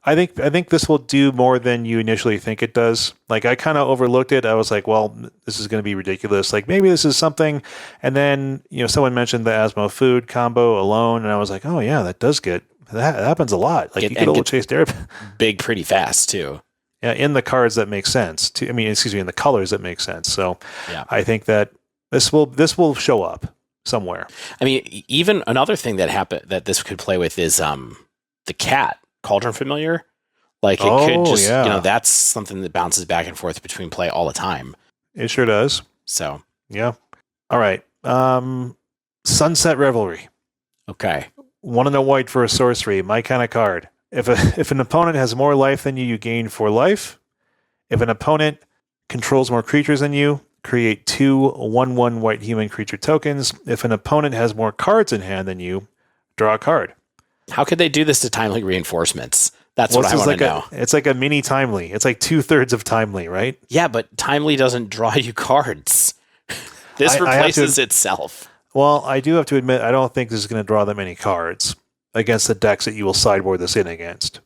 I think this will do more than you initially think it does. Like I kind of overlooked it. I was like, well, this is going to be ridiculous. Like maybe this is something. And then, someone mentioned the Asmo food combo alone. And I was like, oh yeah, that does get That happens a lot. Like, you get a little chase there. Big pretty fast, too. Yeah, in the cards that make sense. In the colors that make sense. So yeah. I think that this will show up somewhere. I mean, even another thing that this could play with is the cat, Cauldron Familiar. Like, it could just, that's something that bounces back and forth between play all the time. It sure does. So. Yeah. All right. Sunset Revelry. Okay. 1 and a white for a sorcery. My kind of card. If an opponent has more life than you, you gain 4 life. If an opponent controls more creatures than you, create 2 1/1 white human creature tokens. If an opponent has more cards in hand than you, draw a card. How could they do this to Timely Reinforcements? That's what I want to know. It's like a mini Timely. It's like 2/3 of Timely, right? Yeah, but Timely doesn't draw you cards. This replaces itself. Well, I do have to admit, I don't think this is going to draw that many cards against the decks that you will sideboard this in against.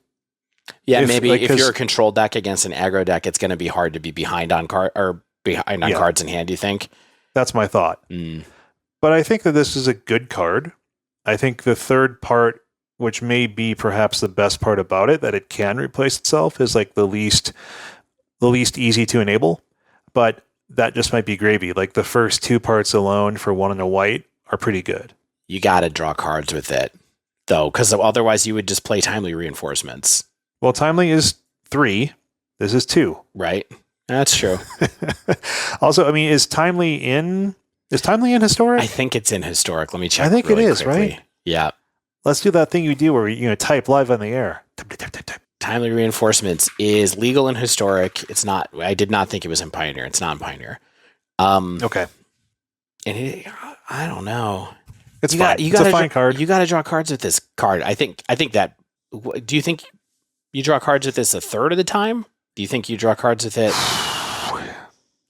Yeah, if you're a control deck against an aggro deck, it's going to be hard to be behind on cards in hand, you think? That's my thought. But I think that this is a good card. I think the third part, which may be perhaps the best part about it, that it can replace itself, is like the least easy to enable. But that just might be gravy. Like, the first 2 parts alone for 1 and a white are pretty good. You got to draw cards with it, though, because otherwise you would just play Timely Reinforcements. Well, Timely is 3. This is 2. Right. That's true. Also, I mean, is Timely in Historic? I think it's in Historic. Let me check. I think it is, quickly. right? Yeah. Let's do that thing you do where you type live on the air. Type. Timely Reinforcements is legal in Historic. It's not. I did not think it was in Pioneer. It's not in Pioneer. Okay. And I don't know. It's fine. It's a fine card. You got to draw cards with this card. I think that. Do you think you draw cards with this a third of the time? Do you think you draw cards with it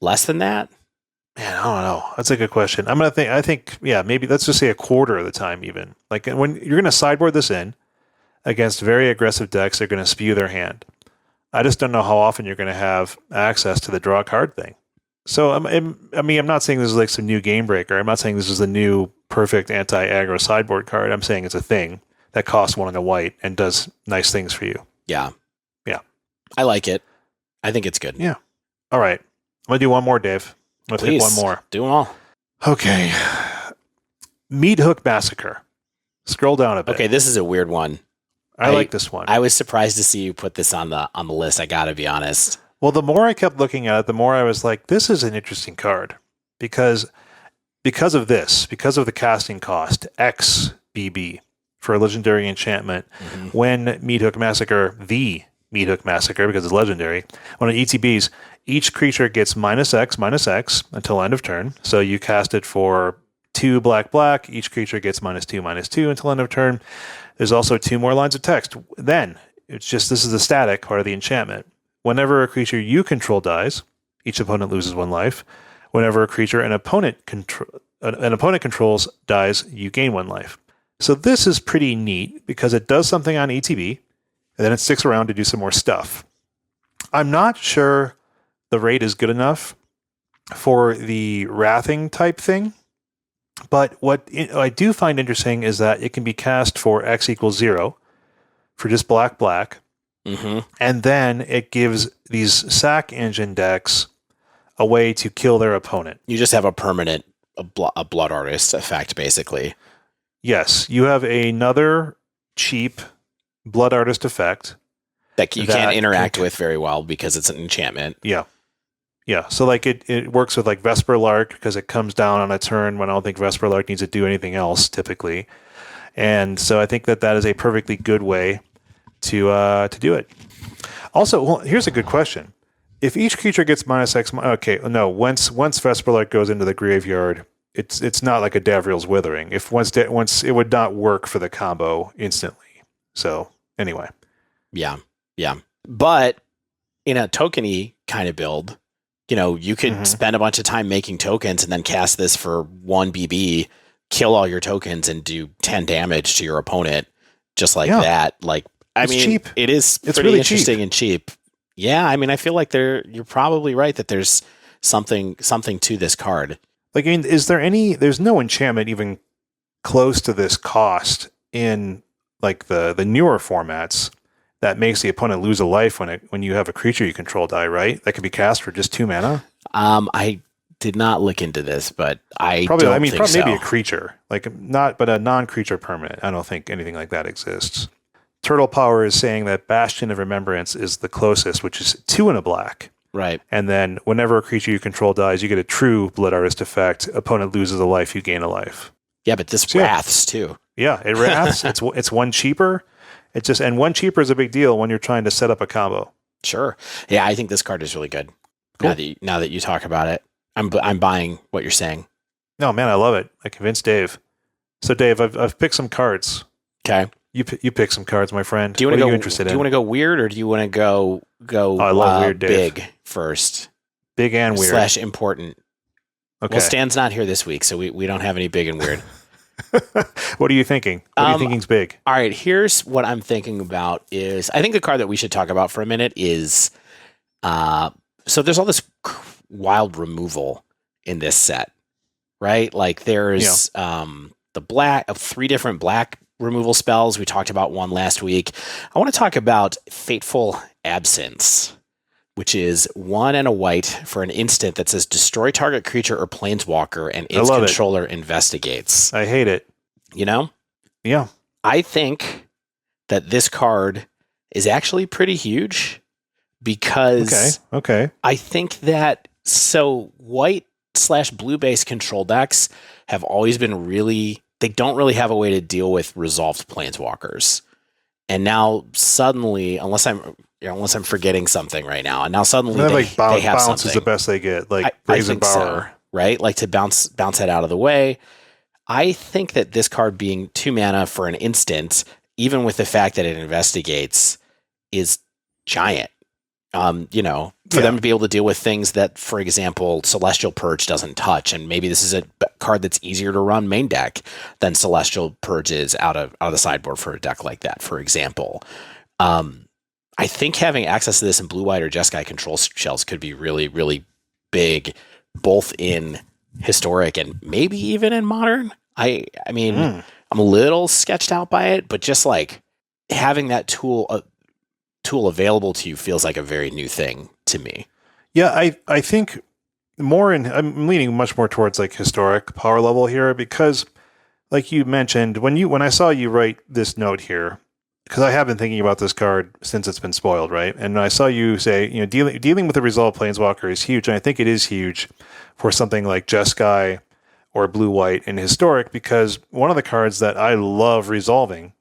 less than that? Man, I don't know. That's a good question. I think, maybe let's just say a quarter of the time even. Like, when you're going to sideboard this in against very aggressive decks, they're going to spew their hand. I just don't know how often you're going to have access to the draw card thing. So, I'm not saying this is like some new game breaker. I'm not saying this is the new perfect anti-aggro sideboard card. I'm saying it's a thing that costs 1 and a white and does nice things for you. Yeah. Yeah. I like it. I think it's good. Yeah. All right. I'm going to do one more, Dave. Let's take one more. Do them all. Okay. Meathook Massacre. Scroll down a bit. Okay, this is a weird one. I like this one. I was surprised to see you put this on the list. I got to be honest. Well, the more I kept looking at it, the more I was like, this is an interesting card. Because of this, because of the casting cost, XBB for a legendary enchantment, when Meathook Massacre, Meathook Massacre, because it's legendary, when it ETBs, each creature gets -X until end of turn. So you cast it for 2 black. Each creature gets -2 until end of turn. There's also 2 more lines of text. Then, this is the static part of the enchantment. Whenever a creature you control dies, each opponent loses 1 life. Whenever a creature an opponent controls dies, you gain 1 life. So this is pretty neat because it does something on ETB, and then it sticks around to do some more stuff. I'm not sure the rate is good enough for the wrathing type thing, but what I do find interesting is that it can be cast for X equals 0 for just black, and then it gives these sack engine decks a way to kill their opponent. You just have a permanent blood artist effect, basically. Yes, you have another cheap blood artist effect that you can't interact with very well because it's an enchantment. Yeah. So like it works with like Vesper Lark because it comes down on a turn when I don't think Vesper Lark needs to do anything else typically, and so I think that is a perfectly good way to do it. Also, well, here's a good question: if each creature gets -X, once Vesper Lark goes into the graveyard, it's not like a Davriel's Withering. If once it would not work for the combo instantly. So anyway, yeah. But in a tokeny kind of build, you could spend a bunch of time making tokens and then cast this for 1 BB, kill all your tokens, and do 10 damage to your opponent just like that. Like, it's cheap. It's pretty really interesting and cheap. Yeah, I feel like you're probably right that there's something to this card. Like, there's no enchantment even close to this cost in like the newer formats, that makes the opponent lose a life when you have a creature you control die, right? That can be cast for just 2 mana. I did not look into this, but I Probably, don't think so. Maybe a creature, but a non-creature permanent. I don't think anything like that exists. Turtle Power is saying that Bastion of Remembrance is the closest, which is 2 and a black. Right. And then whenever a creature you control dies, you get a true Blood Artist effect. Opponent loses a life, you gain a life. Yeah, but this wraths too. Yeah, it wraths. It's 1 cheaper. And 1 cheaper is a big deal when you're trying to set up a combo. Sure. Yeah, I think this card is really good. Cool. Now that you talk about it, I'm buying what you're saying. No, man, I love it. I convinced Dave. So Dave, I've picked some cards. Okay. You pick some cards, my friend. Do you want to go interested in? Do you want to go weird, or do you want to go I love weird, Dave. big first? Big and weird. / important. Okay. Well, Stan's not here this week, so we don't have any big and weird. What are you thinking? What are you thinking's big? All right, here's what I'm thinking about is I think the card that we should talk about for a minute is so there's all this wild removal in this set, right? Like there's the black of 3 different black removal spells. We talked about one last week. I want to talk about Fateful Absence, which is 1 and a white for an instant that says destroy target creature or planeswalker and its controller investigates. I hate it. You know? Yeah. I think that this card is actually pretty huge because okay. I think that white / blue based control decks have always been they don't really have a way to deal with resolved planeswalkers. And now suddenly, unless I'm forgetting something right now, and now suddenly they have bounce something. Is the best they get, like Brazen Bower, right? Like to bounce it out of the way. I think that this card being 2 mana for an instant, even with the fact that it investigates, is giant. For them to be able to deal with things that, for example, Celestial Purge doesn't touch, and maybe this is a card that's easier to run main deck than Celestial Purge is out of the sideboard for a deck like that, for example. I think having access to this in blue-white or Jeskai control shells could be really, really big, both in historic and maybe even in modern. I mean, I'm a little sketched out by it, but just like having that tool available to you feels like a very new thing to me. Yeah, I think I'm leaning much more towards like historic power level here because, like you mentioned, when I saw you write this note here, because I have been thinking about this card since it's been spoiled, right? And I saw you say, dealing with the resolved planeswalker is huge, and I think it is huge for something like Jeskai or blue-white in historic, because one of the cards that I love resolving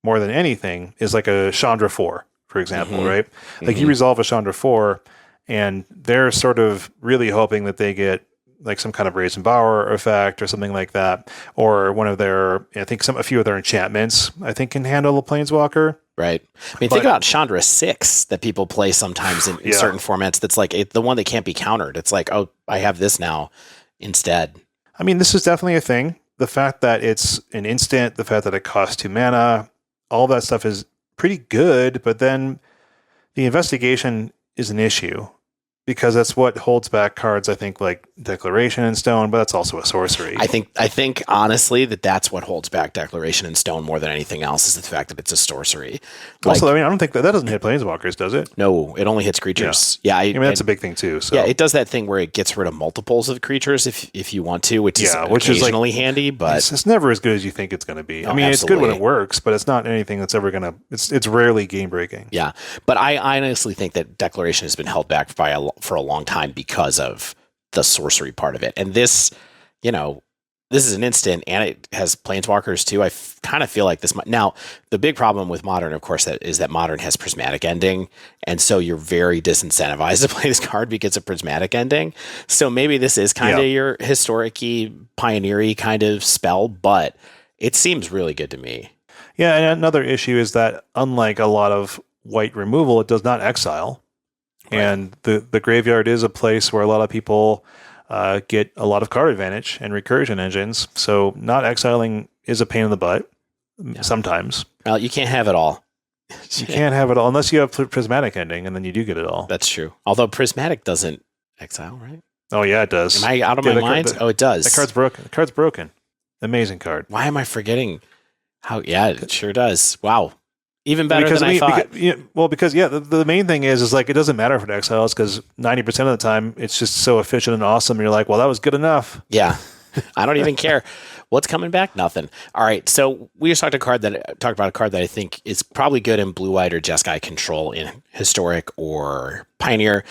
more than anything is like a Chandra 4, for example, right? Like you resolve a Chandra 4, and they're sort of really hoping that they get like some kind of Brazen Bower effect or something like that, or one of their, I think a few of their enchantments, I think can handle a planeswalker. Right. I mean, think about Chandra 6 that people play sometimes in certain formats. That's like the one that can't be countered. It's like, oh, I have this now instead. I mean, this is definitely a thing. The fact that it's an instant, the fact that it costs 2 mana, all that stuff is pretty good, but then the investigation is an issue because that's what holds back cards, I think, like Declaration in Stone, but that's also a sorcery. I think honestly that's what holds back Declaration in Stone more than anything else is the fact that it's a sorcery. Also, I mean, I don't think that doesn't hit planeswalkers, does it? No, it only hits creatures. Yeah, I mean that's a big thing too. So. Yeah, it does that thing where it gets rid of multiples of creatures if you want to, which is occasionally handy, but it's never as good as you think it's going to be. I mean, it's good when it works, but it's not anything that's ever going to. It's rarely game breaking. Yeah, but I honestly think that Declaration has been held back for a long time because of the sorcery part of it. And this, this is an instant and it has planeswalkers too. I kind of feel like this. Now, the big problem with modern, of course, is that modern has prismatic ending. And so you're very disincentivized to play this card because of prismatic ending. So maybe this is kind of your historic-y, pioneer-y kind of spell, but it seems really good to me. Yeah. And another issue is that unlike a lot of white removal, it does not exile. Right. And the graveyard is a place where a lot of people get a lot of card advantage and recursion engines. So not exiling is a pain in the butt sometimes. Well, you can't have it all. You can't have it all unless you have prismatic ending, and then you do get it all. That's true. Although prismatic doesn't exile, right? Oh yeah, it does. Am I out of my mind? It does. The card's broken. The card's broken. Amazing card. Why am I forgetting? Yeah, it sure does. Wow. Even better than I thought. Because the main thing is like it doesn't matter if it exiles because 90% of the time it's just so efficient and awesome. And you're like, well, that was good enough. Yeah, I don't even care. What's coming back? Nothing. All right, so we just talked about a card that I think is probably good in blue-white or Jeskai control in Historic or Pioneer.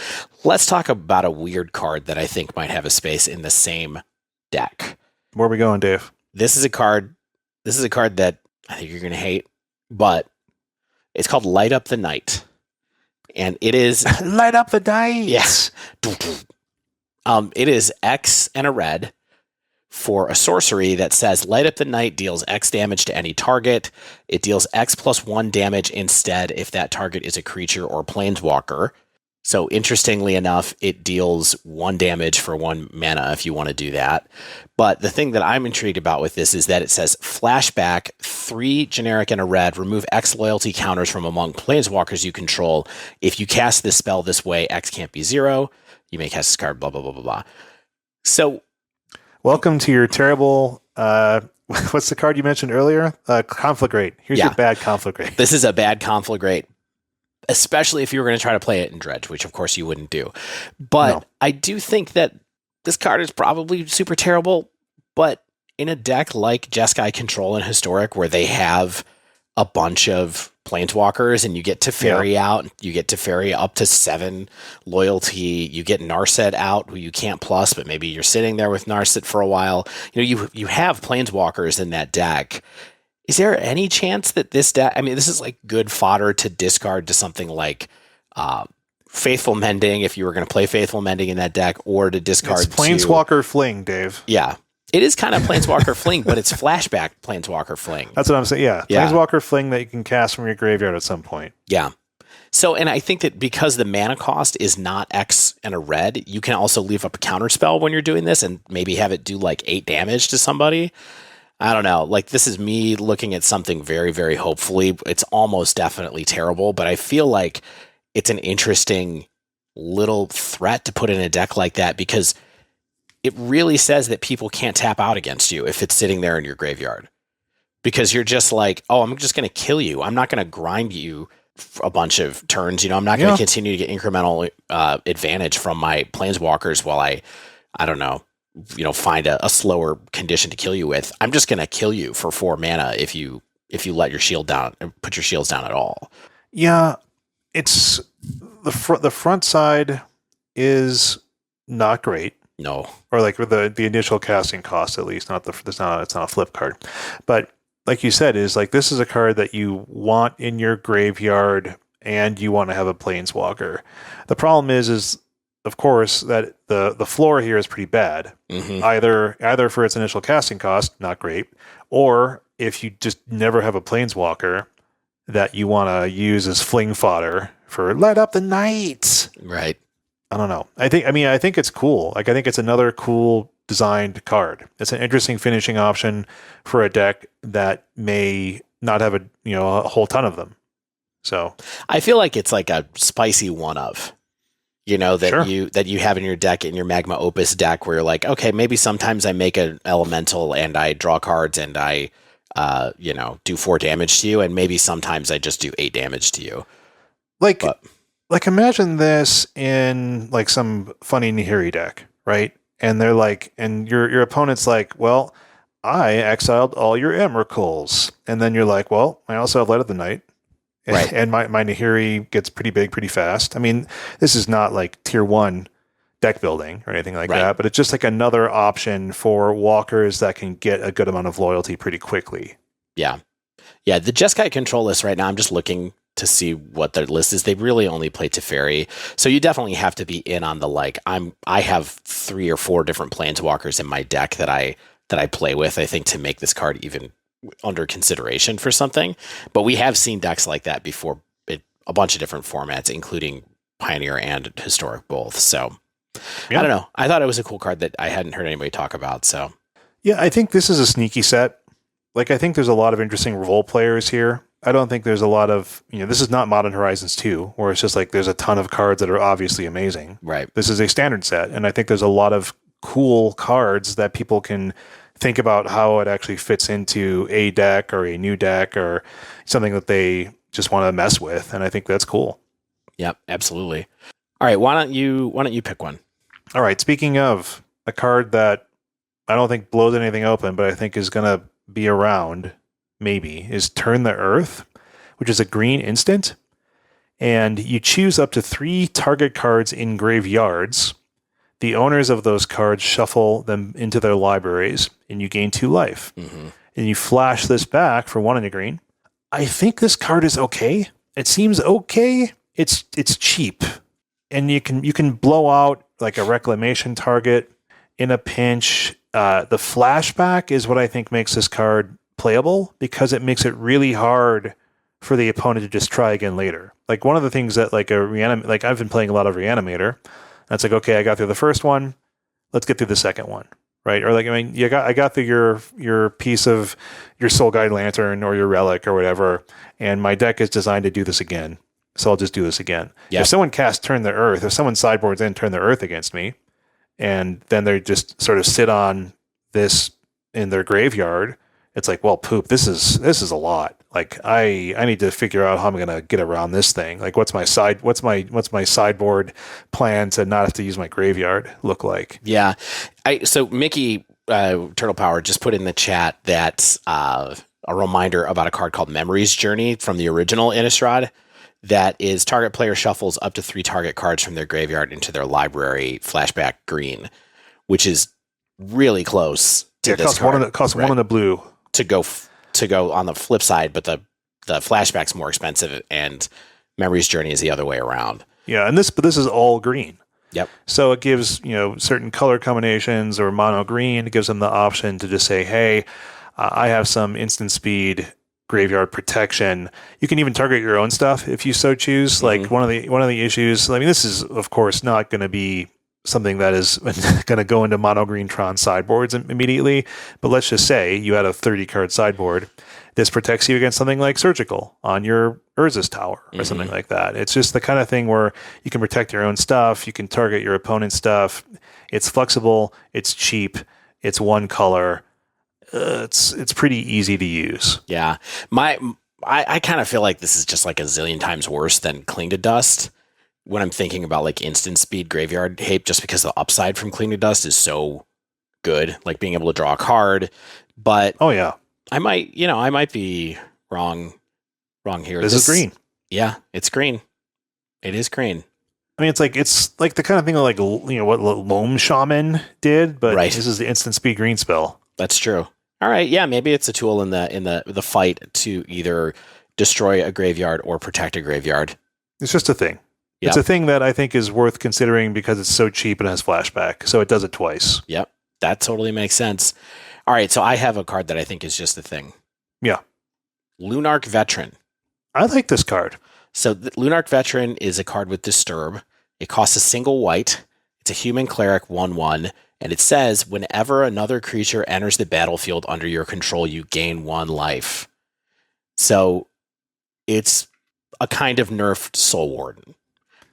Let's talk about a weird card that I think might have a space in the same deck. Where are we going, Dave? This is a card that I think you're going to hate, but it's called Light Up the Night. And it is... Light Up the Night! Yes. It is X and a red for a sorcery that says Light Up the Night deals X damage to any target. It deals X plus 1 damage instead if that target is a creature or planeswalker. So interestingly enough, it deals 1 damage for 1 mana if you want to do that. But the thing that I'm intrigued about with this is that it says flashback, 3 generic and a red, remove X loyalty counters from among planeswalkers you control. If you cast this spell this way, X can't be 0. You may cast this card, blah, blah, blah, blah, blah. So... Welcome to your terrible... what's the card you mentioned earlier? Conflagrate. Here's your bad Conflagrate. This is a bad Conflagrate. Especially if you were going to try to play it in Dredge, which of course you wouldn't do. But no. I do think that this card is probably super terrible, but in a deck like Jeskai Control and Historic, where they have a bunch of planeswalkers and you get Teferi out, you get Teferi up to 7 loyalty, you get Narset out who you can't plus, but maybe you're sitting there with Narset for a while. You have planeswalkers in that deck. Is there any chance that this deck, this is like good fodder to discard to something like Faithful Mending, if you were going to play Faithful Mending in that deck, or to discard it's Planeswalker Fling, Dave. Yeah. It is kind of Planeswalker Fling, but it's flashback Planeswalker Fling. That's what I'm saying, yeah. Planeswalker Fling that you can cast from your graveyard at some point. Yeah. So, and I think that because the mana cost is not X and a red, you can also leave up a counter spell when you're doing this and maybe have it do like 8 damage to somebody. I don't know. Like, this is me looking at something very, very hopefully. It's almost definitely terrible, but I feel like it's an interesting little threat to put in a deck like that because it really says that people can't tap out against you if it's sitting there in your graveyard. Because you're just like, oh, I'm just going to kill you. I'm not going to grind you a bunch of turns. I'm not going to continue to get incremental advantage from my planeswalkers while I don't know, find a slower condition to kill you with. I'm just going to kill you for 4 mana if you let your shield down and put your shields down at all. Yeah, it's the front side is not great. No, or like the initial casting cost at least. It's not a flip card, but like you said, is like this is a card that you want in your graveyard and you want to have a planeswalker. The problem is of course that the floor here is pretty bad. Mm-hmm. Either for its initial casting cost, not great, or if you just never have a planeswalker that you want to use as fling fodder for Light Up the Night. Right. I don't know. I think it's cool. Like I think it's another cool designed card. It's an interesting finishing option for a deck that may not have a whole ton of them. So I feel like it's like a spicy one of. That sure. you have in your deck, in your Magma Opus deck, where you're like, okay, maybe sometimes I make an elemental and I draw cards and I, do 4 damage to you, and maybe sometimes I just do 8 damage to you. Like imagine this in like some funny Nihiri deck, right? And they're like, and your opponent's like, well, I exiled all your Emrakuls, and then you're like, well, I also have Light of the Night. Right. And my Nihiri gets pretty big pretty fast. This is not like tier 1 deck building or anything like that, but it's just like another option for walkers that can get a good amount of loyalty pretty quickly. Yeah. Yeah, the Jeskai Control list right now, I'm just looking to see what their list is. They really only play Teferi. So you definitely have to be in on the I have 3 or 4 different planeswalkers in my deck that I play with, I think, to make this card even under consideration for something. But we have seen decks like that before in a bunch of different formats, including Pioneer and Historic both. So I don't know. I thought it was a cool card that I hadn't heard anybody talk about. So yeah, I think this is a sneaky set. Like, I think there's a lot of interesting role players here. I don't think there's a lot of, this is not Modern Horizons 2, where it's just like there's a ton of cards that are obviously amazing. Right. This is a standard set, and I think there's a lot of cool cards that people can think about how it actually fits into a deck or a new deck or something that they just want to mess with. And I think that's cool. Yep, absolutely. All right, why don't you pick one? All right, speaking of a card that I don't think blows anything open, but I think is going to be around, maybe, is Turn the Earth, which is a green instant. And you choose up to 3 target cards in graveyards. The owners of those cards shuffle them into their libraries, and you gain 2 life. Mm-hmm. And you flash this back for 1 in a green. I think this card is okay. It seems okay. It's cheap. And you can blow out like a reclamation target in a pinch. The flashback is what I think makes this card playable because it makes it really hard for the opponent to just try again later. Like one of the things that like I've been playing a lot of Reanimator. That's like, okay, I got through the first one. Let's get through the second one. Right. Or like, I mean, I got through your piece of your Soul Guide Lantern or your relic or whatever. And my deck is designed to do this again. So I'll just do this again. Yep. If someone casts Turn the Earth, if someone sideboards in Turn the Earth against me, and then they just sort of sit on this in their graveyard, it's like, well, poop, this is a lot. Like I need to figure out how I'm gonna get around this thing. Like what's my sideboard plan to not have to use my graveyard look like? Yeah. So Mickey Turtle Power just put in the chat that a reminder about a card called Memory's Journey from the original Innistrad. That is target player shuffles up to 3 target cards from their graveyard into their library, flashback green, which is really close to this card. Costs 1 in the blue. To go on the flip side, but the flashback's more expensive and Memory's Journey is the other way around. Yeah, and this is all green. Yep. So it gives, certain color combinations or mono green. It gives them the option to just say, hey, I have some instant speed graveyard protection. You can even target your own stuff if you so choose. Mm-hmm. Like one of the issues, I mean, this is of course not going to be something that is going to go into mono green Tron sideboards immediately, but let's just say you had a 30 card sideboard. This protects you against something like Surgical on your Urza's Tower or something like that. It's just the kind of thing where you can protect your own stuff, you can target your opponent's stuff. It's flexible, it's cheap, it's 1 color. It's pretty easy to use. Yeah. I kind of feel like this is just like a zillion times worse than Cling to Dust when I'm thinking about like instant speed graveyard hate, just because the upside from Cling to Dust is so good, like being able to draw a card. But oh yeah, I might be wrong here. This is green. Yeah, it's green. It is green. I mean, it's like the kind of thing like what Loam Shaman did, but right. This is the instant speed green spell. That's true. All right, yeah, maybe it's a tool in the fight to either destroy a graveyard or protect a graveyard. It's just a thing. Yep. It's a thing that I think is worth considering because it's so cheap and has flashback, so it does it twice. Yep, that totally makes sense. All right, so I have a card that I think is just a thing. Yeah. Lunarch Veteran. I like this card. So Lunarch Veteran is a card with Disturb. It costs a single white. It's a human cleric 1/1. And it says, whenever another creature enters the battlefield under your control, you gain 1 life. So it's a kind of nerfed Soul Warden,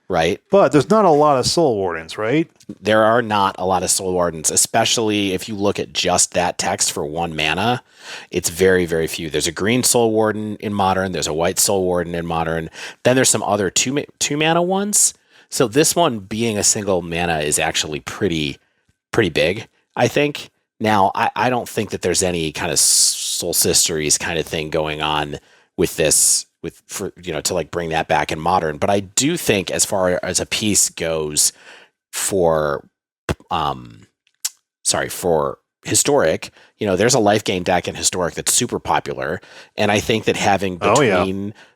right? But there's not a lot of Soul Wardens, right? There are not a lot of Soul Wardens, especially if you look at just that text for 1 mana. It's very, very few. There's a green Soul Warden in Modern. There's a white Soul Warden in Modern. Then there's some other two mana ones. So this one being a single mana is actually pretty big, I think. Now, I don't think that there's any kind of Soul Sisteries kind of thing going on with this, to like bring that back in Modern. But I do think as far as a piece goes for Historic, there's a life gain deck in Historic that's super popular. And I think that having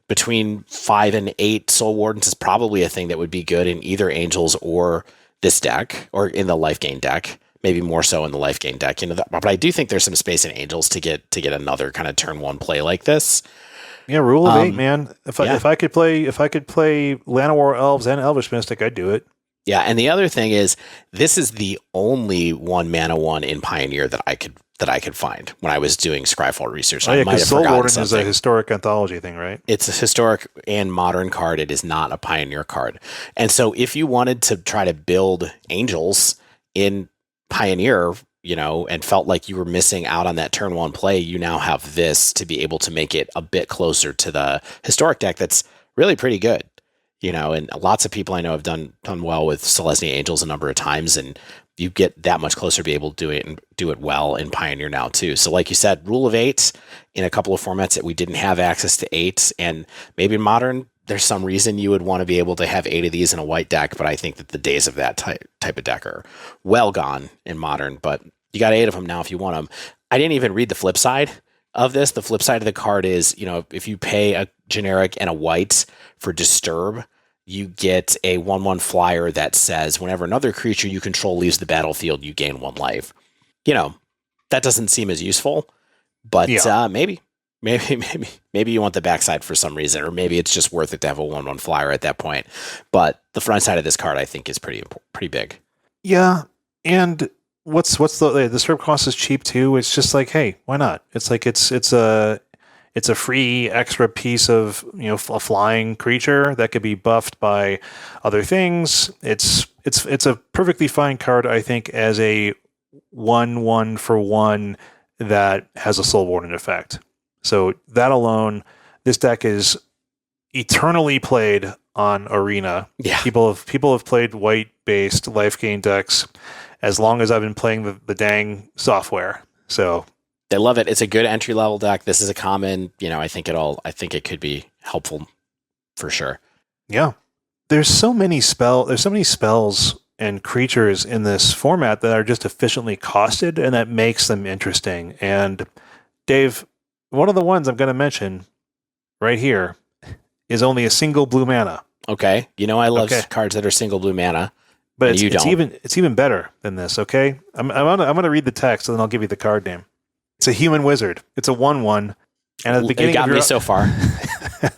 between 5 and 8 Soul Wardens is probably a thing that would be good in either Angels or this deck, or in the life gain deck, maybe more so in the life gain deck. But I do think there's some space in Angels to get another kind of turn 1 play like this. Yeah, rule of 8, man. If I could play Llanowar Elves and Elvish Mystic, I'd do it. Yeah, and the other thing is, this is the only 1 mana 1 in Pioneer that I could find when I was doing Scryfall research. Oh yeah, because Soul Warden is a historic anthology thing, right? It's a historic and modern card. It is not a Pioneer card. And so if you wanted to try to build Angels in Pioneer, and felt like you were missing out on that turn 1 play, you now have this to be able to make it a bit closer to the historic deck that's really pretty good. And lots of people I know have done well with Selesnya Angels a number of times, and you get that much closer to be able to do it and do it well in Pioneer now too. So like you said, rule of 8 in a couple of formats that we didn't have access to 8, and maybe in Modern, there's some reason you would want to be able to have 8 of these in a white deck, but I think that the days of that type of deck are well gone in Modern, but you got 8 of them now if you want them. I didn't even read the flip side of this. The flip side of the card is, if you pay a generic and a white for Disturb, you get a 1/1 flyer that says whenever another creature you control leaves the battlefield, you gain 1 life. That doesn't seem as useful, but maybe you want the backside for some reason, or maybe it's just worth it to have a 1/1 flyer at that point. But the front side of this card, I think, is pretty big. Yeah, and what's the Disturb cost is cheap too. It's just like, hey, why not? It's like it's a free extra piece of a flying creature that could be buffed by other things. It's a perfectly fine card, I think, as a 1/1 for 1 that has a Soul Warden effect. So that alone, this deck is eternally played on Arena. Yeah. People have played white based life gain decks as long as I've been playing the dang software. So they love it. It's a good entry level deck. This is a common, I think it could be helpful for sure. Yeah. There's so many spells and creatures in this format that are just efficiently costed, and that makes them interesting. And Dave, one of the ones I'm going to mention right here is only a single blue mana. Okay. I love cards that are single blue mana. But it's even better than this, okay? I'm gonna read the text and then I'll give you the card name. It's a human wizard. It's a 1/1. And at the beginning of your so far.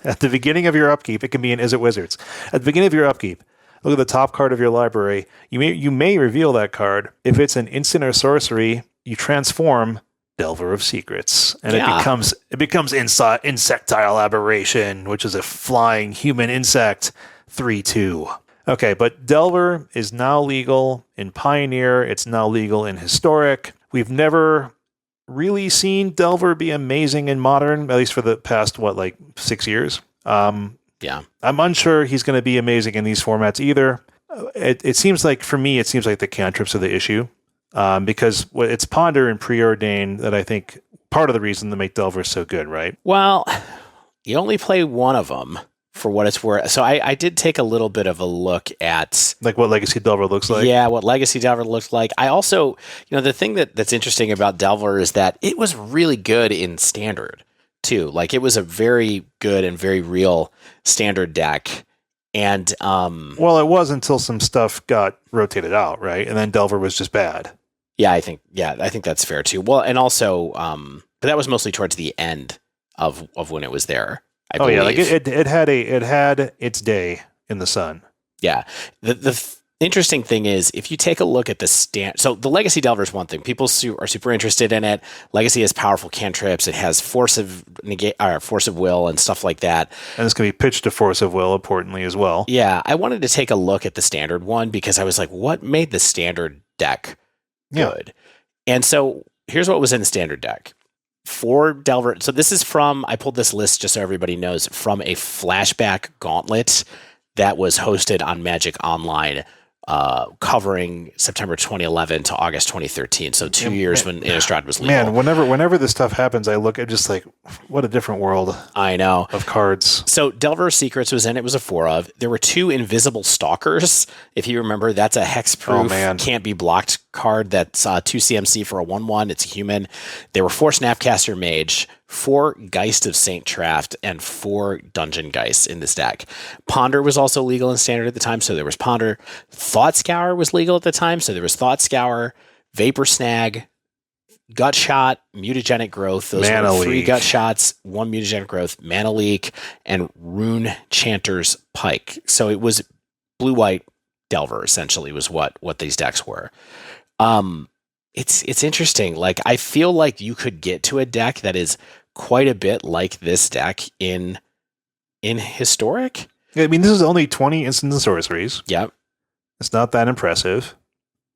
At the beginning of your upkeep, it can be an Is It Wizards. At the beginning of your upkeep, look at the top card of your library. You may reveal that card. If it's an instant or sorcery, you transform Delver of Secrets, and it becomes Insectile Aberration, which is a flying human insect 3/2. Okay, but Delver is now legal in Pioneer. It's now legal in Historic. We've never really seen Delver be amazing in Modern, at least for the past 6 years. Yeah, I'm unsure he's going to be amazing in these formats either. It seems like the cantrips are the issue, because it's Ponder and Preordain that I think part of the reason to make Delver so good, right? Well, you only play one of them. For what it's worth. So I did take a little bit of a look at what Legacy Delver looks like. Yeah, what Legacy Delver looks like. I also, the thing that's interesting about Delver is that it was really good in Standard too. It was a very good and very real Standard deck. And it was until some stuff got rotated out, right? And then Delver was just bad. Yeah, I think that's fair too. Well, and also, but that was mostly towards the end of when it was there. I believe. It had its day in the sun. Yeah. The interesting thing is, if you take a look at the so the Legacy Delver is one thing. People are super interested in it. Legacy has powerful cantrips. It has Force of Will and stuff like that. And it's going to be pitched to Force of Will, importantly, as well. Yeah. I wanted to take a look at the Standard one because I was like, what made the Standard deck good? And so here's what was in the Standard deck. For Delver, so this is I pulled this list just so everybody knows, from a flashback gauntlet that was hosted on Magic Online, covering September 2011 to August 2013. So 2 years when Innistrad was legal. Man, whenever this stuff happens, I look at just what a different world. I know. Of cards. So Delver of Secrets was in it. Was a 4 of. There were 2 Invisible Stalkers. If you remember, that's a hexproof, can't be blocked card. That's 2 CMC for a 1/1. It's a human. There were 4 Snapcaster Mage, 4 Geist of Saint Traft, and 4 Dungeon Geists in this deck. Ponder was also legal in Standard at the time, so there was Ponder. Thought Scour was legal at the time, so there was Thought Scour, Vapor Snag, Gut Shot, Mutagenic Growth. Those were 3 Gut Shots, 1 Mutagenic Growth, Mana Leak, and Rune Chanter's Pike. So it was blue-white Delver, essentially, was what these decks were. It's interesting. I feel like you could get to a deck that is quite a bit like this deck in Historic. I mean, this is only 20 instant sorceries. Yep. It's not that impressive.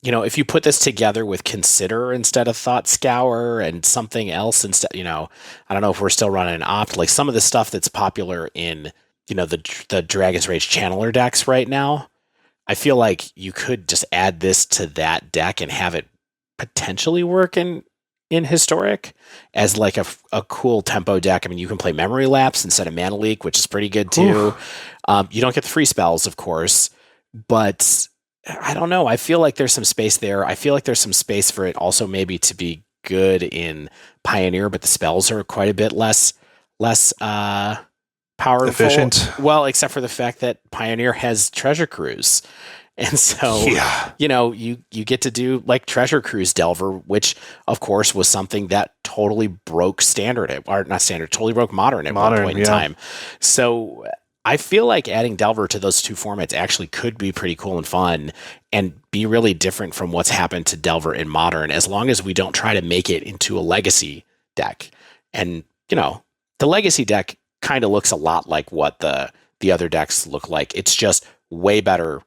if you put this together with Consider instead of Thought Scour and something else instead, I don't know if we're still running an Opt, like some of the stuff that's popular in, the Dragon's Rage Channeler decks right now. I feel like you could just add this to that deck and have it potentially work in Historic as like a cool tempo deck. I mean, you can play Memory Lapse instead of Mana Leak, which is pretty good too. You don't get the free spells, of course, but I don't know. I feel like there's some space there. I feel like there's some space for it also maybe to be good in Pioneer, but the spells are quite a bit less powerful. Efficient. Well, except for the fact that Pioneer has Treasure Cruise. And so, you get to do like Treasure Cruise Delver, which of course was something that totally broke totally broke Modern at one point in time. So I feel like adding Delver to those two formats actually could be pretty cool and fun and be really different from what's happened to Delver in Modern, as long as we don't try to make it into a Legacy deck. And, the Legacy deck kind of looks a lot like what the other decks look like. It's just way better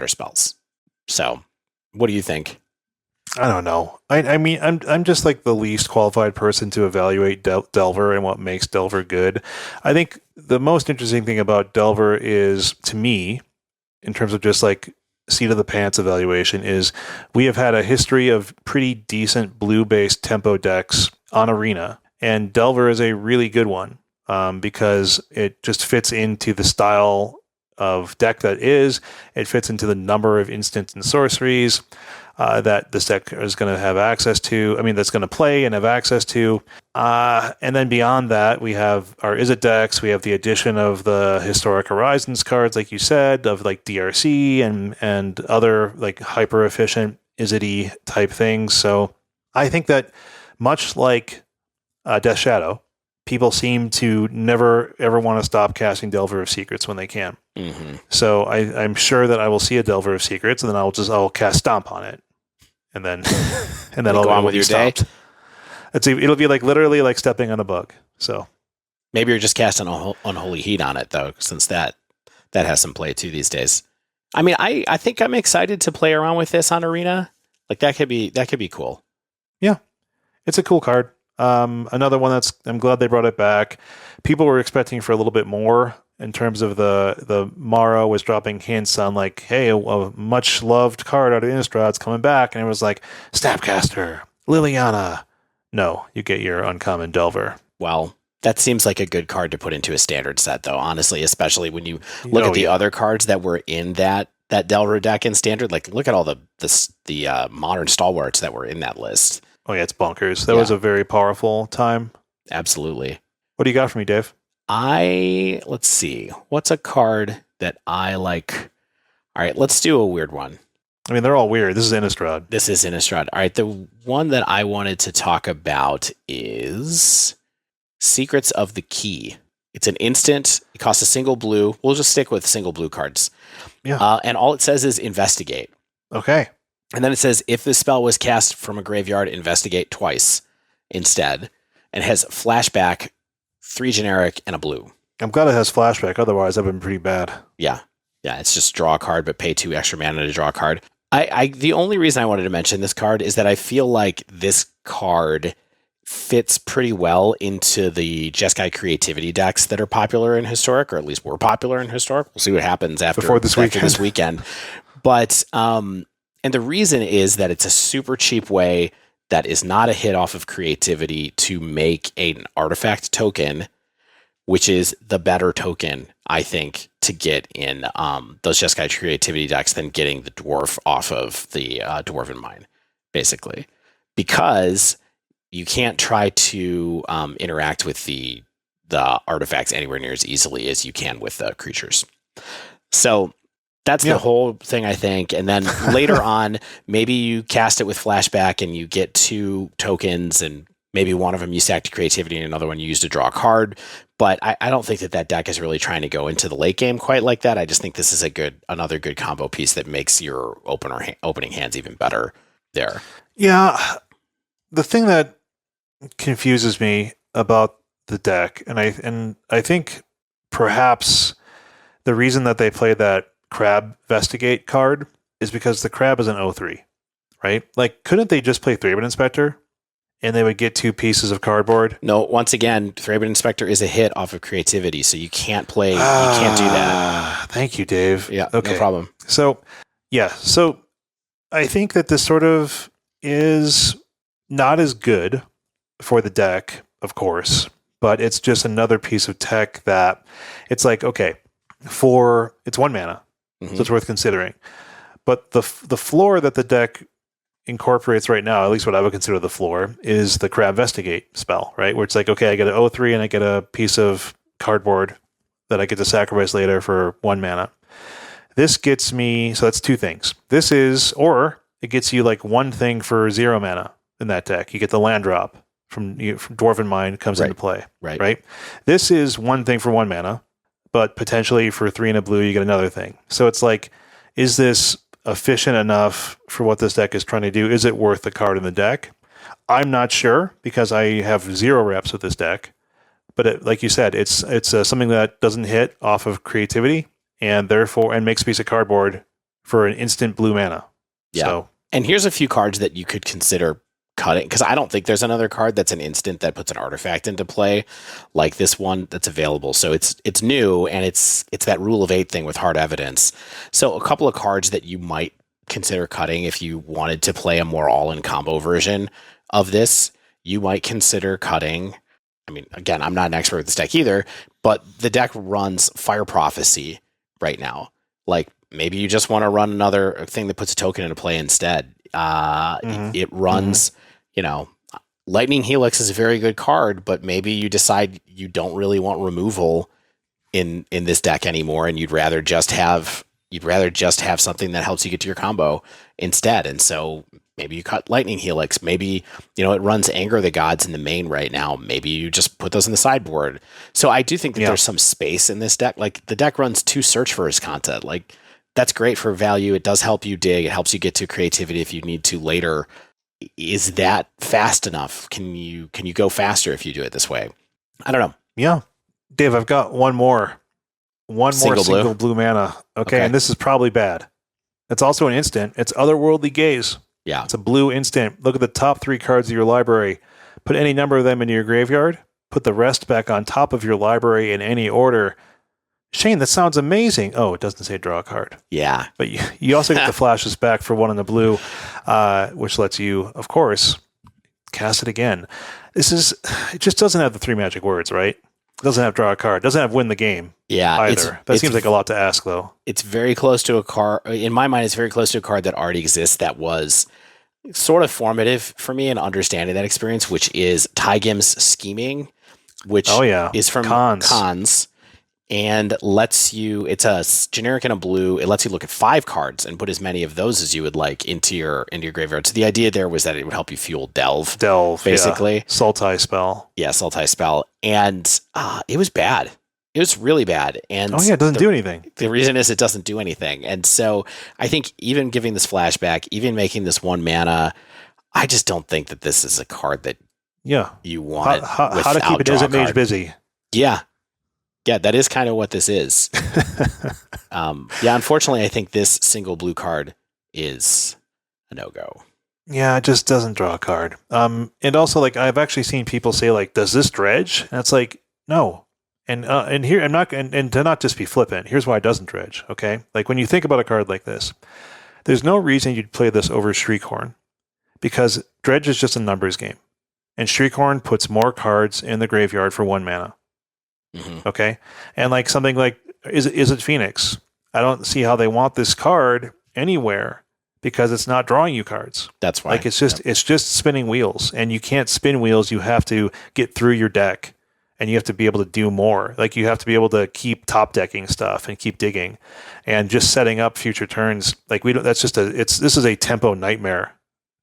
spells. So what do you think? I don't know. I mean, I'm just like the least qualified person to evaluate Delver and what makes Delver good. I think the most interesting thing about Delver is, to me, in terms of just like seat of the pants evaluation, is we have had a history of pretty decent blue-based tempo decks on Arena, and Delver is a really good one because it just fits into the style of deck that is. It fits into the number of instants and sorceries that this deck is going to have access to. I mean, that's going to play and have access to. And then beyond that, we have our Izzet decks. We have the addition of the Historic Horizons cards, like you said, of like DRC and other like hyper efficient Izzet-y type things. So I think that much like Death Shadow, people seem to never ever want to stop casting Delver of Secrets when they can. Mm-hmm. So I'm sure that I will see a Delver of Secrets, and then I'll cast Stomp on it, and then I'll go on with your stomped. It'll be like literally like stepping on a bug. So maybe you're just casting Unholy Heat on it though, since that has some play too these days. I mean, I think I'm excited to play around with this on Arena. Like that could be cool. Yeah, it's a cool card. Another one I'm glad they brought it back. People were expecting for a little bit more in terms of the Mara was dropping hints on like, hey, a much loved card out of Innistrad's coming back, and it was like Snapcaster, Liliana. No, you get your uncommon Delver. Well, that seems like a good card to put into a standard set, though. Honestly, especially when you look at the other cards that were in that Delver deck in standard. Like, look at all the modern stalwarts that were in that list. Oh yeah, it's bonkers. That was a very powerful time. Absolutely. What do you got for me, Dave? Let's see. What's a card that I like? All right, let's do a weird one. I mean, they're all weird. This is Innistrad. All right, the one that I wanted to talk about is Secrets of the Key. It's an instant. It costs a single blue. We'll just stick with single blue cards. Yeah. And all it says is investigate. Okay. And then it says, if the spell was cast from a graveyard, investigate twice instead. And has flashback, 3 generic, and a blue. I'm glad it has flashback. Otherwise, that'd been pretty bad. Yeah. Yeah, it's just draw a card, but pay 2 extra mana to draw a card. The only reason I wanted to mention this card is that I feel like this card fits pretty well into the Jeskai creativity decks that are popular in Historic, or at least were popular in Historic. We'll see what happens after this weekend. But and the reason is that it's a super cheap way that is not a hit off of creativity to make an artifact token, which is the better token, I think, to get in those Jeskai creativity decks than getting the dwarf off of the Dwarven Mine, basically. Because you can't try to interact with the artifacts anywhere near as easily as you can with the creatures. So that's the whole thing, I think. And then later on, maybe you cast it with flashback and you get 2 tokens, and maybe one of them you stack to creativity and another one you use to draw a card. But I don't think that deck is really trying to go into the late game quite like that. I just think this is another good combo piece that makes your opening hands even better there. Yeah. The thing that confuses me about the deck, and I think perhaps the reason that they play that Crab Vestigate card is because the crab is an 0-3, right? Like, couldn't they just play Thraben Inspector and they would get 2 pieces of cardboard? No, once again, Thraben Inspector is a hit off of creativity, so you can't play, you can't do that. Thank you, Dave. Yeah, okay. No problem. So, yeah, so I think that this sort of is not as good for the deck, of course, but it's just another piece of tech that it's like, okay, it's 1 mana, so it's worth considering. But the floor that the deck incorporates right now, at least what I would consider the floor, is the Crab Vestigate spell, right? Where it's like, okay, I get an 0-3 and I get a piece of cardboard that I get to sacrifice later for 1 mana. This gets me, so that's 2 things. This is, or it gets you like 1 thing for 0 mana in that deck. You get the land drop from Dwarven Mind comes into play, right? This is 1 thing for 1 mana, but potentially for 3 and a blue, you get another thing. So it's like, is this efficient enough for what this deck is trying to do? Is it worth the card in the deck? I'm not sure because I have 0 reps with this deck. But like you said, it's something that doesn't hit off of creativity and therefore makes a piece of cardboard for an instant blue mana. Yeah. So, and here's a few cards that you could consider cutting, because I don't think there's another card that's an instant that puts an artifact into play like this one that's available. So it's new, and it's that rule of 8 thing with hard evidence. So a couple of cards that you might consider cutting if you wanted to play a more all-in combo version of this, you might consider cutting. I mean, again, I'm not an expert with this deck either, but the deck runs Fire Prophecy right now. Like, maybe you just want to run another thing that puts a token into play instead. It runs, Lightning Helix is a very good card, but maybe you decide you don't really want removal in this deck anymore, and you'd rather just have something that helps you get to your combo instead. And so maybe you cut Lightning Helix. Maybe, it runs Anger of the Gods in the main right now. Maybe you just put those in the sideboard. So I do think that there's some space in this deck. Like, the deck runs 2 Search for His content. Like, that's great for value. It does help you dig. It helps you get to creativity if you need to later. Is that fast enough? Can you go faster if you do it this way? I don't know. Yeah. Dave, I've got one more single blue mana. Okay, and this is probably bad. It's also an instant. It's Otherworldly Gaze. Yeah. It's a blue instant. Look at the top 3 cards of your library. Put any number of them into your graveyard. Put the rest back on top of your library in any order. Shane, that sounds amazing. Oh, it doesn't say draw a card. Yeah. But you also get the flashes back for 1 in the blue, which lets you, of course, cast it again. It just doesn't have the 3 magic words, right? It doesn't have draw a card. It doesn't have win the game either. That seems like a lot to ask, though. It's very close to a card. In my mind, it's very close to a card that already exists that was sort of formative for me in understanding that experience, which is Tygim's Scheming, which is from Cons. And lets you, it's a generic and a blue, it lets you look at 5 cards and put as many of those as you would like into your graveyard. So the idea there was that it would help you fuel Delve, basically. Yeah. Sultai spell. Yeah, Sultai spell. And it was bad. It was really bad. And it doesn't do anything. The reason is it doesn't do anything. And so I think even giving this flashback, even making this 1 mana, I just don't think that this is a card that you want. How to keep a desert mage busy. Yeah. Yeah, that is kind of what this is. Unfortunately, I think this single blue card is a no-go. Yeah, it just doesn't draw a card. And also, like, I've actually seen people say, like, does this dredge? And it's like, no. And here, I'm not, and to not just be flippant, here's why it doesn't dredge, okay? Like, when you think about a card like this, there's no reason you'd play this over Shriekhorn, because dredge is just a numbers game. And Shriekhorn puts more cards in the graveyard for 1 mana. Okay, and like something like is it Phoenix? I don't see how they want this card anywhere because it's not drawing you cards. That's why. Like it's just spinning wheels, and you can't spin wheels. You have to get through your deck, and you have to be able to do more. Like you have to be able to keep top decking stuff and keep digging, and just setting up future turns. Like we don't. That's just this is a tempo nightmare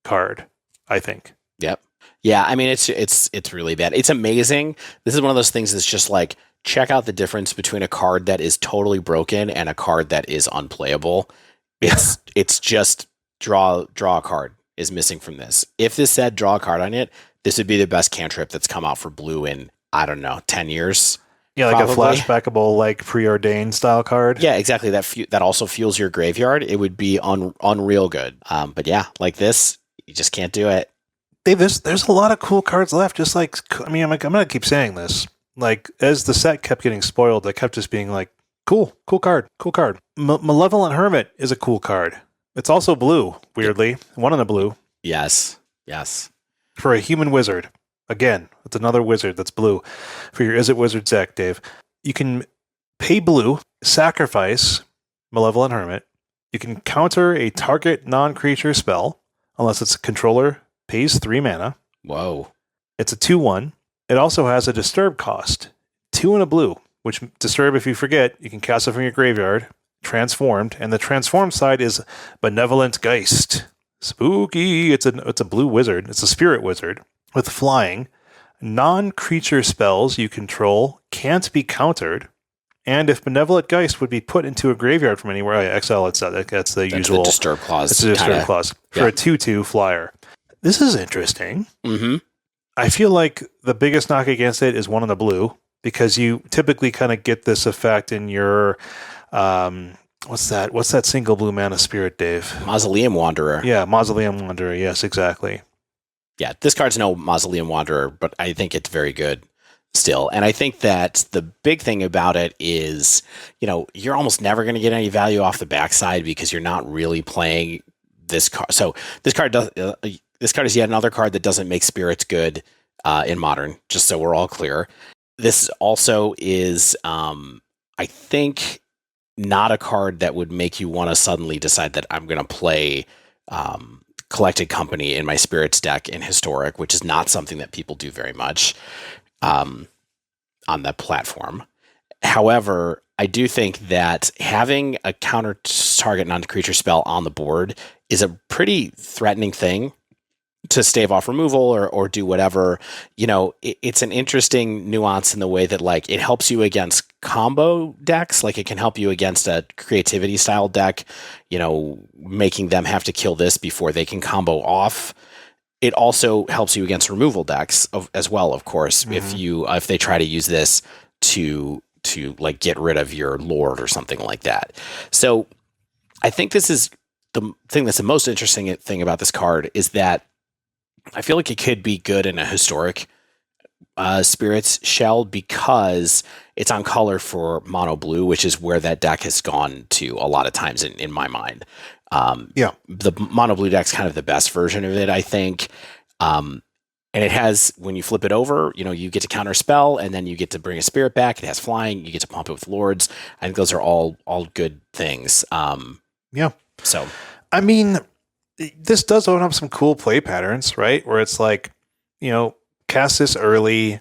card, I think. Yep. Yeah, I mean, it's really bad. It's amazing. This is one of those things that's just like, check out the difference between a card that is totally broken and a card that is unplayable. It's just draw a card is missing from this. If this said draw a card on it, this would be the best cantrip that's come out for blue in, I don't know, 10 years. Yeah, like probably. a flashbackable, like preordained style card. Yeah, exactly. That also fuels your graveyard. It would be unreal good. But yeah, like this, you just can't do it. Dave, there's a lot of cool cards left. Just like, I mean, I'm gonna keep saying this. Like, as the set kept getting spoiled, I kept just being like, cool card. Malevolent Hermit is a cool card. It's also blue, weirdly. One in the blue. Yes. For a human wizard. Again, it's another wizard that's blue. For your Is It Wizard deck, Dave. You can pay blue, sacrifice Malevolent Hermit. You can counter a target non-creature spell, unless it's a controller, pays 3 mana. Whoa. It's a 2/1. It also has a disturb cost. 2 and a blue, which disturb, if you forget, you can cast it from your graveyard, transformed, and the transformed side is Benevolent Geist. Spooky. It's a blue wizard. It's a spirit wizard with flying. Non-creature spells you control can't be countered. And if Benevolent Geist would be put into a graveyard from anywhere, exile, that's the usual. The disturb clause. It's a disturb clause for a 2/2 flyer. This is interesting. Mm-hmm. I feel like the biggest knock against it is 1 in the blue, because you typically kind of get this effect in your what's that single blue mana spirit, Dave? Mausoleum Wanderer. Yeah, Mausoleum Wanderer. Yes, exactly. Yeah, this card's no Mausoleum Wanderer, but I think it's very good still. And I think that the big thing about it is, you're almost never going to get any value off the backside because you're not really playing this card. So this card is yet another card that doesn't make spirits good in Modern, just so we're all clear. This also is, I think, not a card that would make you want to suddenly decide that I'm going to play Collected Company in my Spirits deck in Historic, which is not something that people do very much on the platform. However, I do think that having a counter target non-creature spell on the board is a pretty threatening thing to stave off removal or do whatever. It's an interesting nuance in the way that, like, it helps you against combo decks. Like, it can help you against a creativity style deck, making them have to kill this before they can combo off. It also helps you against removal decks as well, of course, if they try to use this to like get rid of your Lord or something like that. So I think this is the thing that's the most interesting thing about this card is that I feel like it could be good in a Historic Spirits shell because it's on color for mono blue, which is where that deck has gone to a lot of times in my mind. The mono blue deck's kind of the best version of it, I think. And it has, when you flip it over, you get to counter spell, and then you get to bring a spirit back. It has flying. You get to pump it with lords. I think those are all good things. So, I mean, this does open up some cool play patterns, right? Where it's like, cast this early,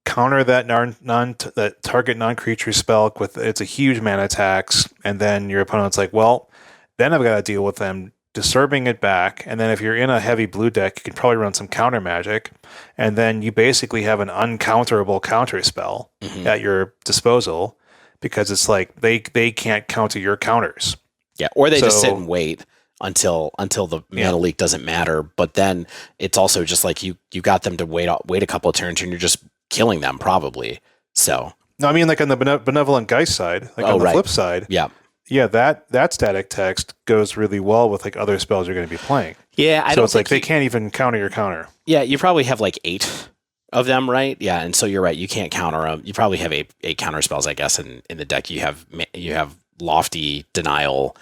counter that that target non-creature spell with it's a huge mana tax, and then your opponent's like, well, then I've got to deal with them disturbing it back, and then if you're in a heavy blue deck, you can probably run some counter magic, and then you basically have an uncounterable counter spell at your disposal because it's like they can't counter your counters. Yeah, or they just sit and wait until the mana leak doesn't matter. But then it's also just like you got them to wait a couple of turns, and you're just killing them probably. So no, I mean, like on the Benevolent Geist side, like on the flip side, yeah, that static text goes really well with like other spells you're going to be playing. Yeah, so it's like they can't even counter your counter. Yeah, you probably have like 8 of them, right? Yeah, and so you're right, you can't counter them. You probably have 8 counter spells, I guess, in the deck. You have Lofty, Denial,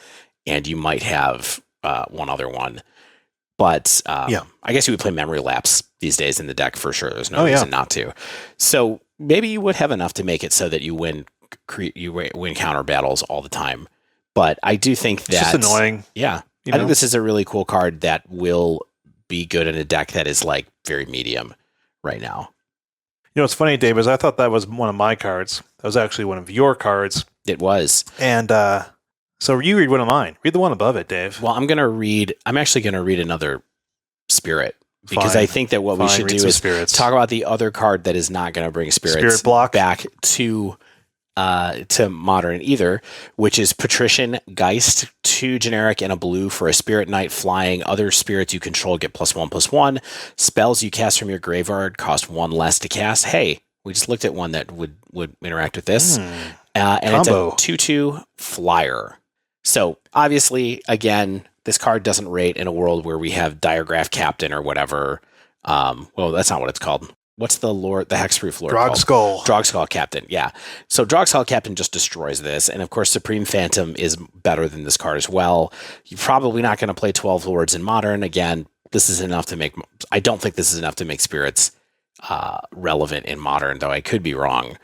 and you might have one other one. But I guess you would play Memory Lapse these days in the deck for sure. There's no reason not to. So maybe you would have enough to make it so that you win counter battles all the time. But I do think that's just annoying. Yeah. I think this is a really cool card that will be good in a deck that is like very medium right now. What's funny, Dave, is I thought that was one of my cards. That was actually one of your cards. It was. And so you read one of mine. Read the one above it, Dave. Well, I'm actually going to read another Spirit. Because I think that what we should do is talk about the other card that is not going to bring spirits back to Modern either, which is Patrician Geist, 2 generic and a blue for a Spirit Knight flying. Other spirits you control get +1/+1. Spells you cast from your graveyard cost 1 less to cast. Hey, We just looked at one that would interact with this. And Combo. it's a 2/2 flyer. So obviously, again, this card doesn't rate in a world where we have Diregraph Captain or whatever. Well, that's not what it's called. What's the hexproof lord called? Drogskull Captain, yeah. So Drogskull Captain just destroys this. And of course, Supreme Phantom is better than this card as well. You're probably not going to play 12 lords in Modern. Again, this is enough to make... I don't think this is enough to make Spirits relevant in Modern, though I could be wrong.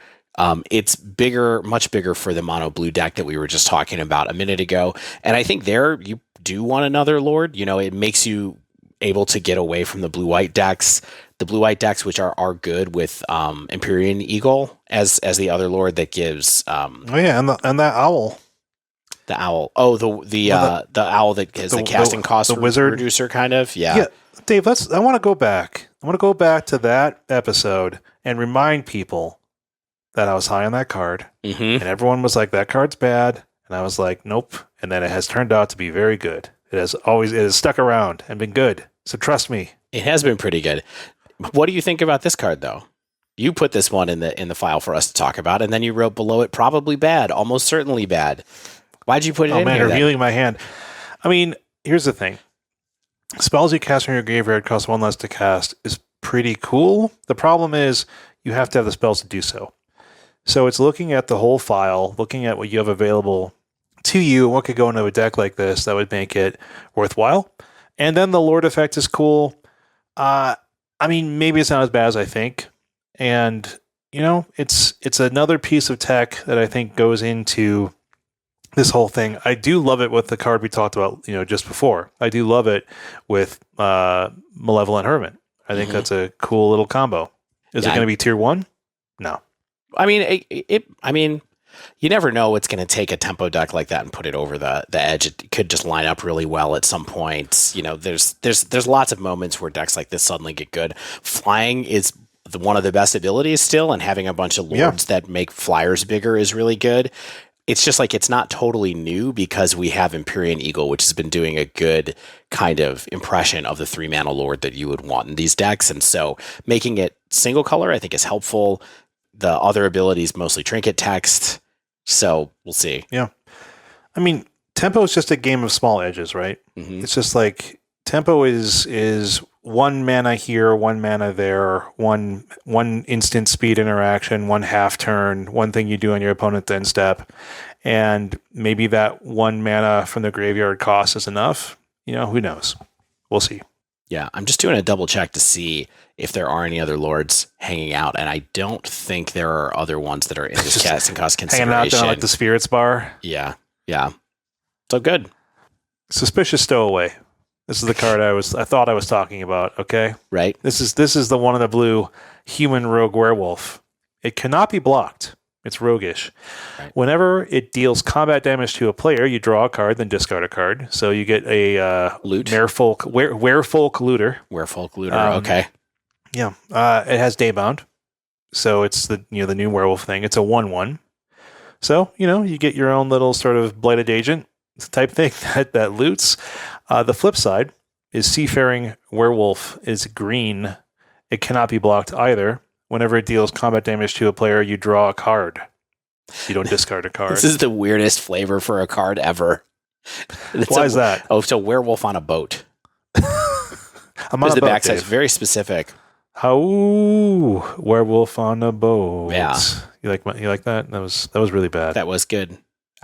It's bigger, much bigger for the mono blue deck that we were just talking about a minute ago. And I think there you do want another Lord. You know, it makes you able to get away from the blue-white decks. The blue-white decks, which are good with Empyrean Eagle as the other Lord that gives... and that owl. The owl. Oh, the owl that is the casting cost the wizard reducer, kind of. Yeah. Dave, I want to go back. I want to go back to that episode and remind people that I was high on that card, and everyone was like, "That card's bad," and I was like, "Nope." And then it has turned out to be very good. It has stuck around and been good. So trust me, it has been pretty good. What do you think about this card, though? You put this one in the file for us to talk about, and then you wrote below it, probably bad, almost certainly bad. Why'd you put it in here? Revealing my hand. I mean, here's the thing. Spells you cast from your graveyard cost 1 less to cast is pretty cool. The problem is you have to have the spells to do so. So it's looking at the whole file, looking at what you have available to you, and what could go into a deck like this that would make it worthwhile. And then the Lord effect is cool. I mean, maybe it's not as bad as I think. And, you know, it's another piece of tech that I think goes into this whole thing. I do love it with the card we talked about, just before. I do love it with Malevolent Hermit. I think that's a cool little combo. Is it going to be tier 1? No. I mean, you never know what's going to take a tempo deck like that and put it over the edge. It could just line up really well at some point. You know, there's lots of moments where decks like this suddenly get good. Flying is one of the best abilities still, and having a bunch of lords that make flyers bigger is really good. It's just like it's not totally new because we have Empyrean Eagle, which has been doing a good kind of impression of the 3-mana lord that you would want in these decks. And so making it single color, I think, is helpful. The other abilities, mostly trinket text. So we'll see. Yeah. I mean, tempo is just a game of small edges, right? It's just like tempo is 1 mana here, 1 mana there, one instant speed interaction, 1 half turn, 1 thing you do on your opponent's end step. And maybe that 1 mana from the graveyard cost is enough. Who knows? We'll see. Yeah, I'm just doing a double check to see if there are any other lords hanging out, and I don't think there are other ones that are in this casting cost consideration. Hanging out down like the Spirits Bar. Yeah. So good. Suspicious Stowaway. This is the card I thought I was talking about. Okay, right. This is the one in the blue human rogue werewolf. It cannot be blocked. It's roguish. Right. Whenever it deals combat damage to a player, you draw a card, then discard a card. So you get a loot. Werefolk Looter. Werefolk Looter. Okay. Yeah. It has Daybound, so it's the new werewolf thing. It's a 1/1. So you get your own little sort of blighted agent type thing that loots. The flip side is Seafaring Werewolf is green. It cannot be blocked either. Whenever it deals combat damage to a player, you draw a card. You don't discard a card. This is the weirdest flavor for a card ever. Why is that? Oh, it's a werewolf on a boat. I'm on a the boat, backside. Dave. It's very specific. Oh, werewolf on a boat. Yeah. You like that? That was really bad. That was good.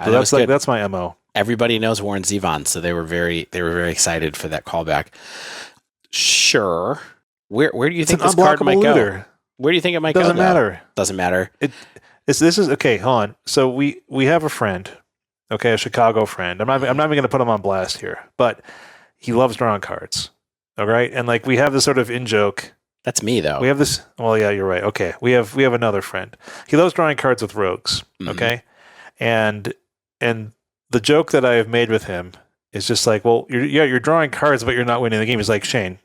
So that's my MO. Everybody knows Warren Zevon, so they were very excited for that callback. Sure. Where do you think this card might go? Where do you think it might go? Doesn't matter. Doesn't matter. This is okay. Hold on. So we have a friend, a Chicago friend. I'm not even going to put him on blast here, but he loves drawing cards. All right, and like we have this sort of in joke. That's me though. We have this. Well, yeah, you're right. Okay, we have another friend. He loves drawing cards with rogues. Okay, and the joke that I have made with him is just like, well, you're drawing cards, but you're not winning the game. He's like, Shane,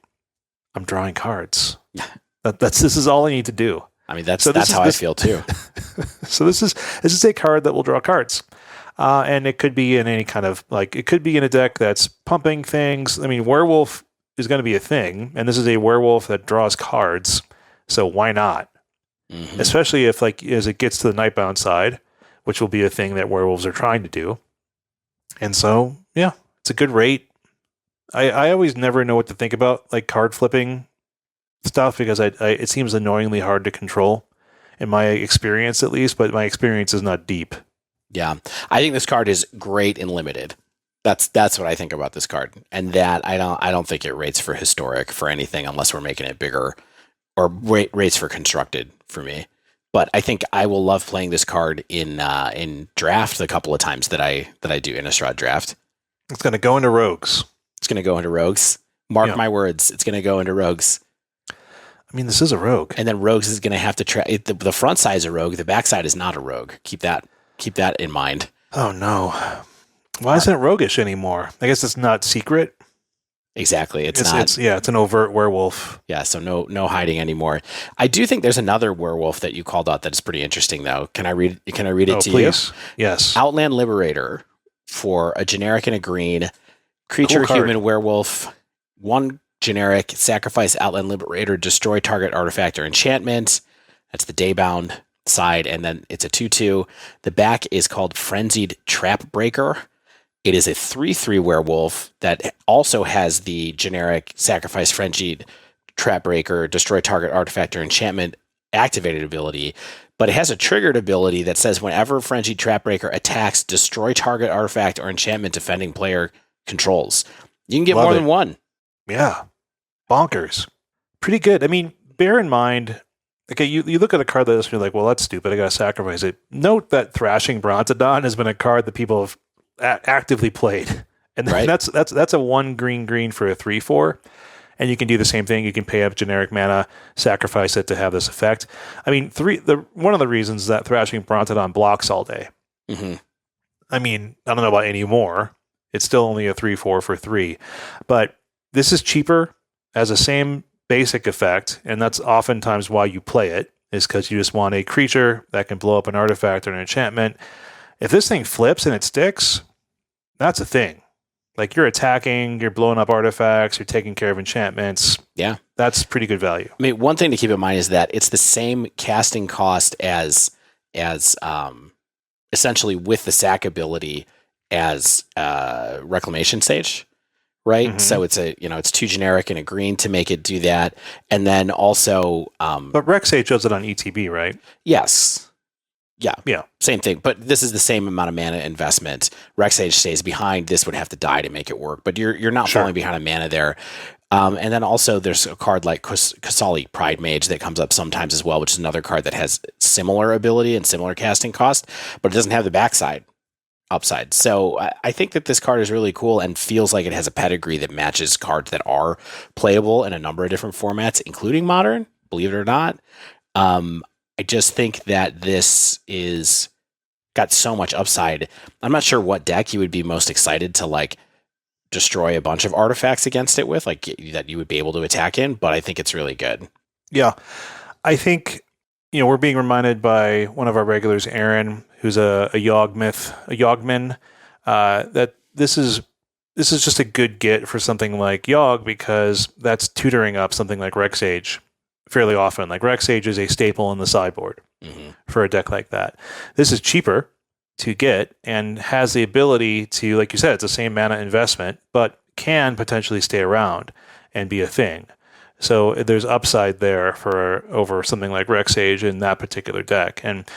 I'm drawing cards. This is all I need to do. I mean, that's how I feel too. So this is a card that will draw cards, and it could be in any kind of it could be in a deck that's pumping things. I mean, werewolf is going to be a thing, and this is a werewolf that draws cards. So why not? especially if, like, as it gets to the Nightbound side, which will be a thing that werewolves are trying to do. And so, yeah, it's a good rate. I always never know what to think about, like, card flipping stuff, because it seems annoyingly hard to control, in my experience at least, but my experience is not deep. Yeah. I think this card is great in limited. That's what I think about this card. And that I don't think it rates for historic for anything unless we're making it bigger, or rates for constructed for me. But I think I will love playing this card in draft the couple of times that I do Innistrad draft. It's going to go into rogues. It's going to go into rogues. Mark my words. It's going to go into rogues. I mean, this is a rogue. And then rogues is going to have to try. The front side is a rogue. The back side is not a rogue. Keep that in mind. Oh, no. Why isn't it roguish anymore? I guess it's not secret. Exactly. It's not. It's an overt werewolf. Yeah, so no hiding anymore. I do think there's another werewolf that you called out that is pretty interesting, though. Can I read it to please. you? Yes. Outland Liberator for a generic and a green. Creature, cool human, werewolf. 1 generic, sacrifice Outland Liberator, destroy target artifact or enchantment. That's the daybound side, and then it's a 2/2. The back is called Frenzied Trap Breaker. It is a 3/3 werewolf that also has the generic sacrifice Frenzied Trap Breaker, destroy target artifact or enchantment activated ability, but it has a triggered ability that says whenever Frenzied Trap Breaker attacks, destroy target artifact or enchantment defending player controls. You can get more than one. Yeah. Bonkers. Pretty good. I mean, bear in mind, okay, you look at a card like this and you're like, well, that's stupid. I got to sacrifice it. Note that Thrashing Brontodon has been a card that people have actively played. And that's a 1 green for a 3/4. And you can do the same thing. You can pay up generic mana, sacrifice it to have this effect. I mean, one of the reasons that Thrashing Brontodon blocks all day. Mm-hmm. I mean, I don't know about anymore. It's still only a 3/4 for 3. But this is cheaper, has the same basic effect, and that's oftentimes why you play it, is because you just want a creature that can blow up an artifact or an enchantment. If this thing flips and it sticks, that's a thing. Like, you're attacking, you're blowing up artifacts, you're taking care of enchantments. Yeah. That's pretty good value. I mean, one thing to keep in mind is that it's the same casting cost as essentially with the sack ability as Reclamation Sage, right? Mm-hmm. So it's 2 generic and a green to make it do that. And then also... but Rec Sage does it on ETB, right? Yes. Yeah. Same thing. But this is the same amount of mana investment. Rec Sage stays behind. This would have to die to make it work. But you're not falling behind on mana there. And then also there's a card like Kasali Pride Mage that comes up sometimes as well, which is another card that has similar ability and similar casting cost, but it doesn't have the backside upside. So I think that this card is really cool and feels like it has a pedigree that matches cards that are playable in a number of different formats, including Modern, believe it or not. I just think that this is got so much upside. I'm not sure what deck you would be most excited to like destroy a bunch of artifacts against it with, like that you would be able to attack in, but I think it's really good. Yeah. I think, we're being reminded by one of our regulars, Aaron, who's a Yogman, that this is just a good get for something like Yogg, because that's tutoring up something like Rec Sage fairly often. Like, Rec Sage is a staple in the sideboard for a deck like that. This is cheaper to get and has the ability to, like you said, it's the same mana investment, but can potentially stay around and be a thing. So there's upside there over something like Rec Sage in that particular deck. And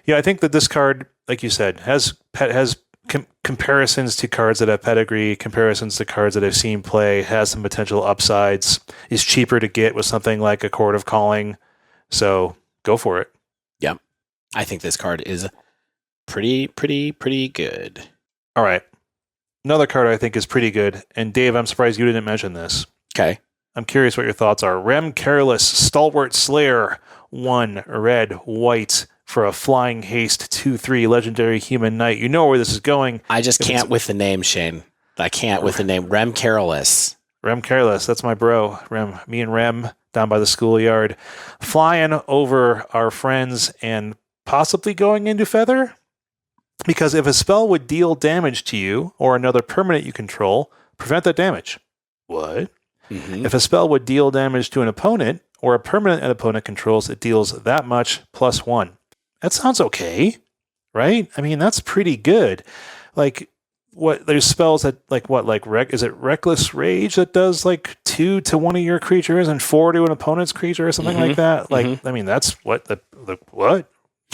I think that this card, like you said, has comparisons to cards that have pedigree, comparisons to cards that I've seen play, has some potential upsides, is cheaper to get with something like a Chord of Calling. So go for it. Yep. I think this card is pretty good. All right. Another card I think is pretty good. And Dave, I'm surprised you didn't mention this. Okay. I'm curious what your thoughts are. Karolus, Stalwart Slayer, 1 red, white, for a flying haste 2/3 legendary human knight. You know where this is going. I just can't with the name, Shane. I can't with the name. Karolus. Karolus, that's my bro. Me and Rem down by the schoolyard, flying over our friends and possibly going into Feather. Because if a spell would deal damage to you or another permanent you control, prevent that damage. What? If a spell would deal damage to an opponent or a permanent an opponent controls, it deals that much +1. That sounds okay, right? I mean, that's pretty good. Like, what there's spells that is it Reckless Rage that does like 2 to one of your creatures and 4 to an opponent's creature or something like that? Like, I mean, that's what the what?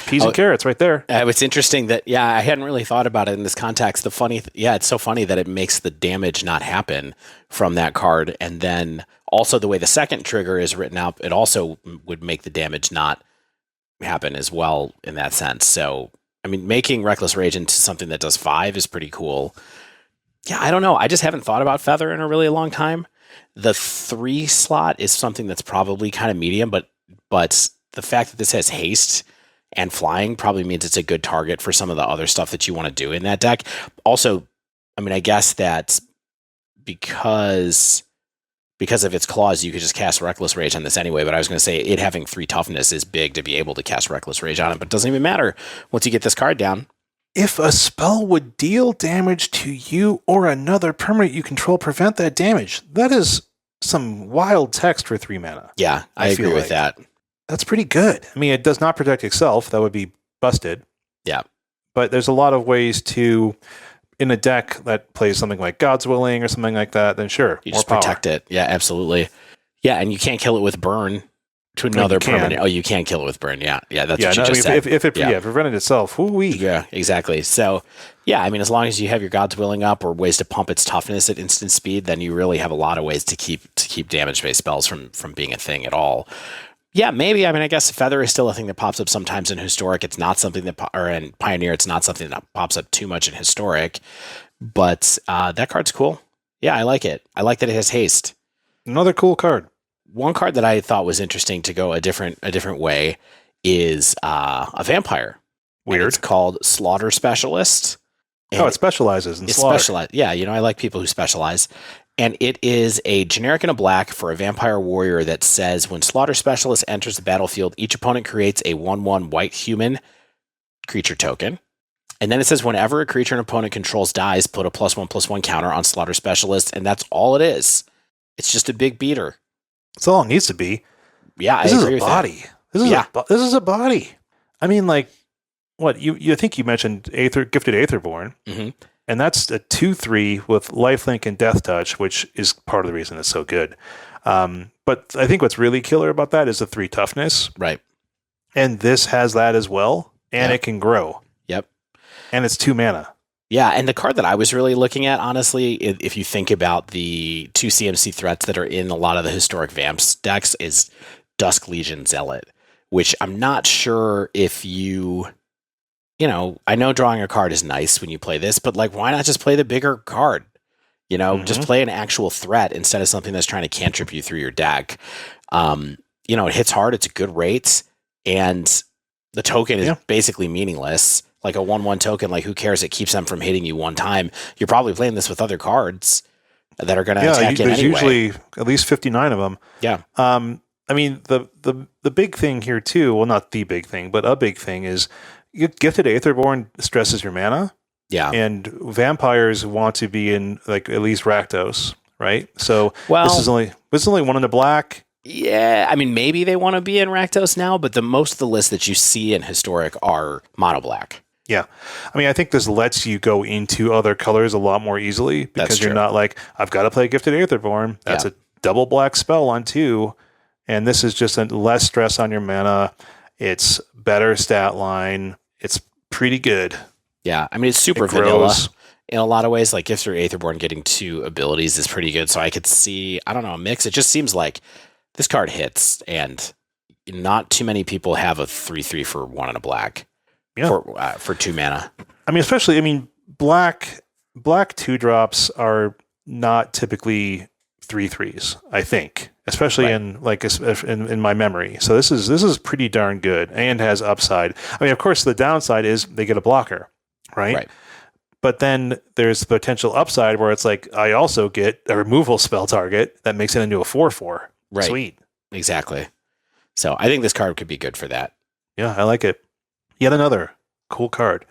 Peas and carrots right there. It's interesting that, I hadn't really thought about it in this context. It's so funny that it makes the damage not happen from that card. And then also the way the second trigger is written out, it also would make the damage not happen as well in that sense. So, I mean, making Reckless Rage into something that does 5 is pretty cool. Yeah, I don't know. I just haven't thought about Feather in a really long time. The 3 slot is something that's probably kind of medium, but the fact that this has haste and flying probably means it's a good target for some of the other stuff that you want to do in that deck. Also, I mean, I guess that because of its claws, you could just cast Reckless Rage on this anyway, but I was going to say it having 3 toughness is big to be able to cast Reckless Rage on it, but it doesn't even matter once you get this card down. If a spell would deal damage to you or another permanent you control, prevent that damage. That is some wild text for 3 mana. Yeah, I agree with that. That's pretty good. I mean, it does not protect itself. That would be busted. Yeah. But there's a lot of ways to, in a deck that plays something like God's Willing or something like that, then sure, you more just power. protect it. Yeah, absolutely. Yeah, and you can't kill it with burn to another permanent. Oh, you can kill it with burn. Yeah, that's what you just said. If it prevented itself, whoo-wee. Yeah, exactly. So, yeah, I mean, as long as you have your God's Willing up or ways to pump its toughness at instant speed, then you really have a lot of ways to keep damage-based spells from being a thing at all. Yeah, maybe. I mean, I guess Feather is still a thing that pops up sometimes in Historic. It's not something that, or in Pioneer, it's not something that pops up too much in Historic. But that card's cool. Yeah, I like it. I like that it has haste. Another cool card. One card that I thought was interesting to go a different way is a vampire. Weird. And it's called Slaughter Specialist. It specializes in slaughter. Yeah, I like people who specialize. And it is a generic and a black for a vampire warrior that says when Slaughter Specialist enters the battlefield, each opponent creates a 1/1 white human creature token. And then it says whenever a creature an opponent controls dies, put a +1/+1 counter on Slaughter Specialist. And that's all it is. It's just a big beater. That's all it needs to be. Yeah, this I agree with that. This is a body. I mean, like, what? You think you mentioned Gifted Aetherborn. Mm-hmm. And that's a 2/3 with lifelink and death touch, which is part of the reason it's so good. But I think what's really killer about that is the 3 toughness. Right. And this has that as well. And Yep. it can grow. Yep. And it's 2 mana. Yeah, and the card that I was really looking at, honestly, if you think about the 2 CMC threats that are in a lot of the Historic Vamps decks, is Dusk Legion Zealot, which I'm not sure if I know drawing a card is nice when you play this, but like, why not just play the bigger card? Just play an actual threat instead of something that's trying to cantrip you through your deck. It hits hard, it's a good rate, and the token is basically meaningless. Like a 1/1 token, like who cares? It keeps them from hitting you one time. You're probably playing this with other cards that are going to attack you anyway. There's usually at least 59 of them. Yeah. I mean, the big thing here too, well, not the big thing, but a big thing is Gifted Aetherborn stresses your mana. Yeah. And vampires want to be in like at least Rakdos, right? So this is only 1 in the black. Yeah, I mean, maybe they want to be in Rakdos now, but most of the lists that you see in Historic are mono black. Yeah. I mean, I think this lets you go into other colors a lot more easily because you're not like, I've got to play Gifted Aetherborn. That's a double black spell on 2. And this is just less stress on your mana. It's better stat line. It's pretty good. Yeah. I mean, it's super vanilla in a lot of ways. Like Gifted Aetherborn getting 2 abilities is pretty good. So I could see, I don't know, a mix. It just seems like this card hits, and not too many people have a 3/3 for 1 and a black. Yeah. For 2 mana. I mean, black 2-drops are not typically 3/3s, I think, especially in my memory. So this is pretty darn good and has upside. I mean, of course, the downside is they get a blocker, right? But then there's the potential upside where it's like, I also get a removal spell target that makes it into a 4/4. Right. Sweet. Exactly. So I think this card could be good for that. Yeah, I like it. Yet another cool card.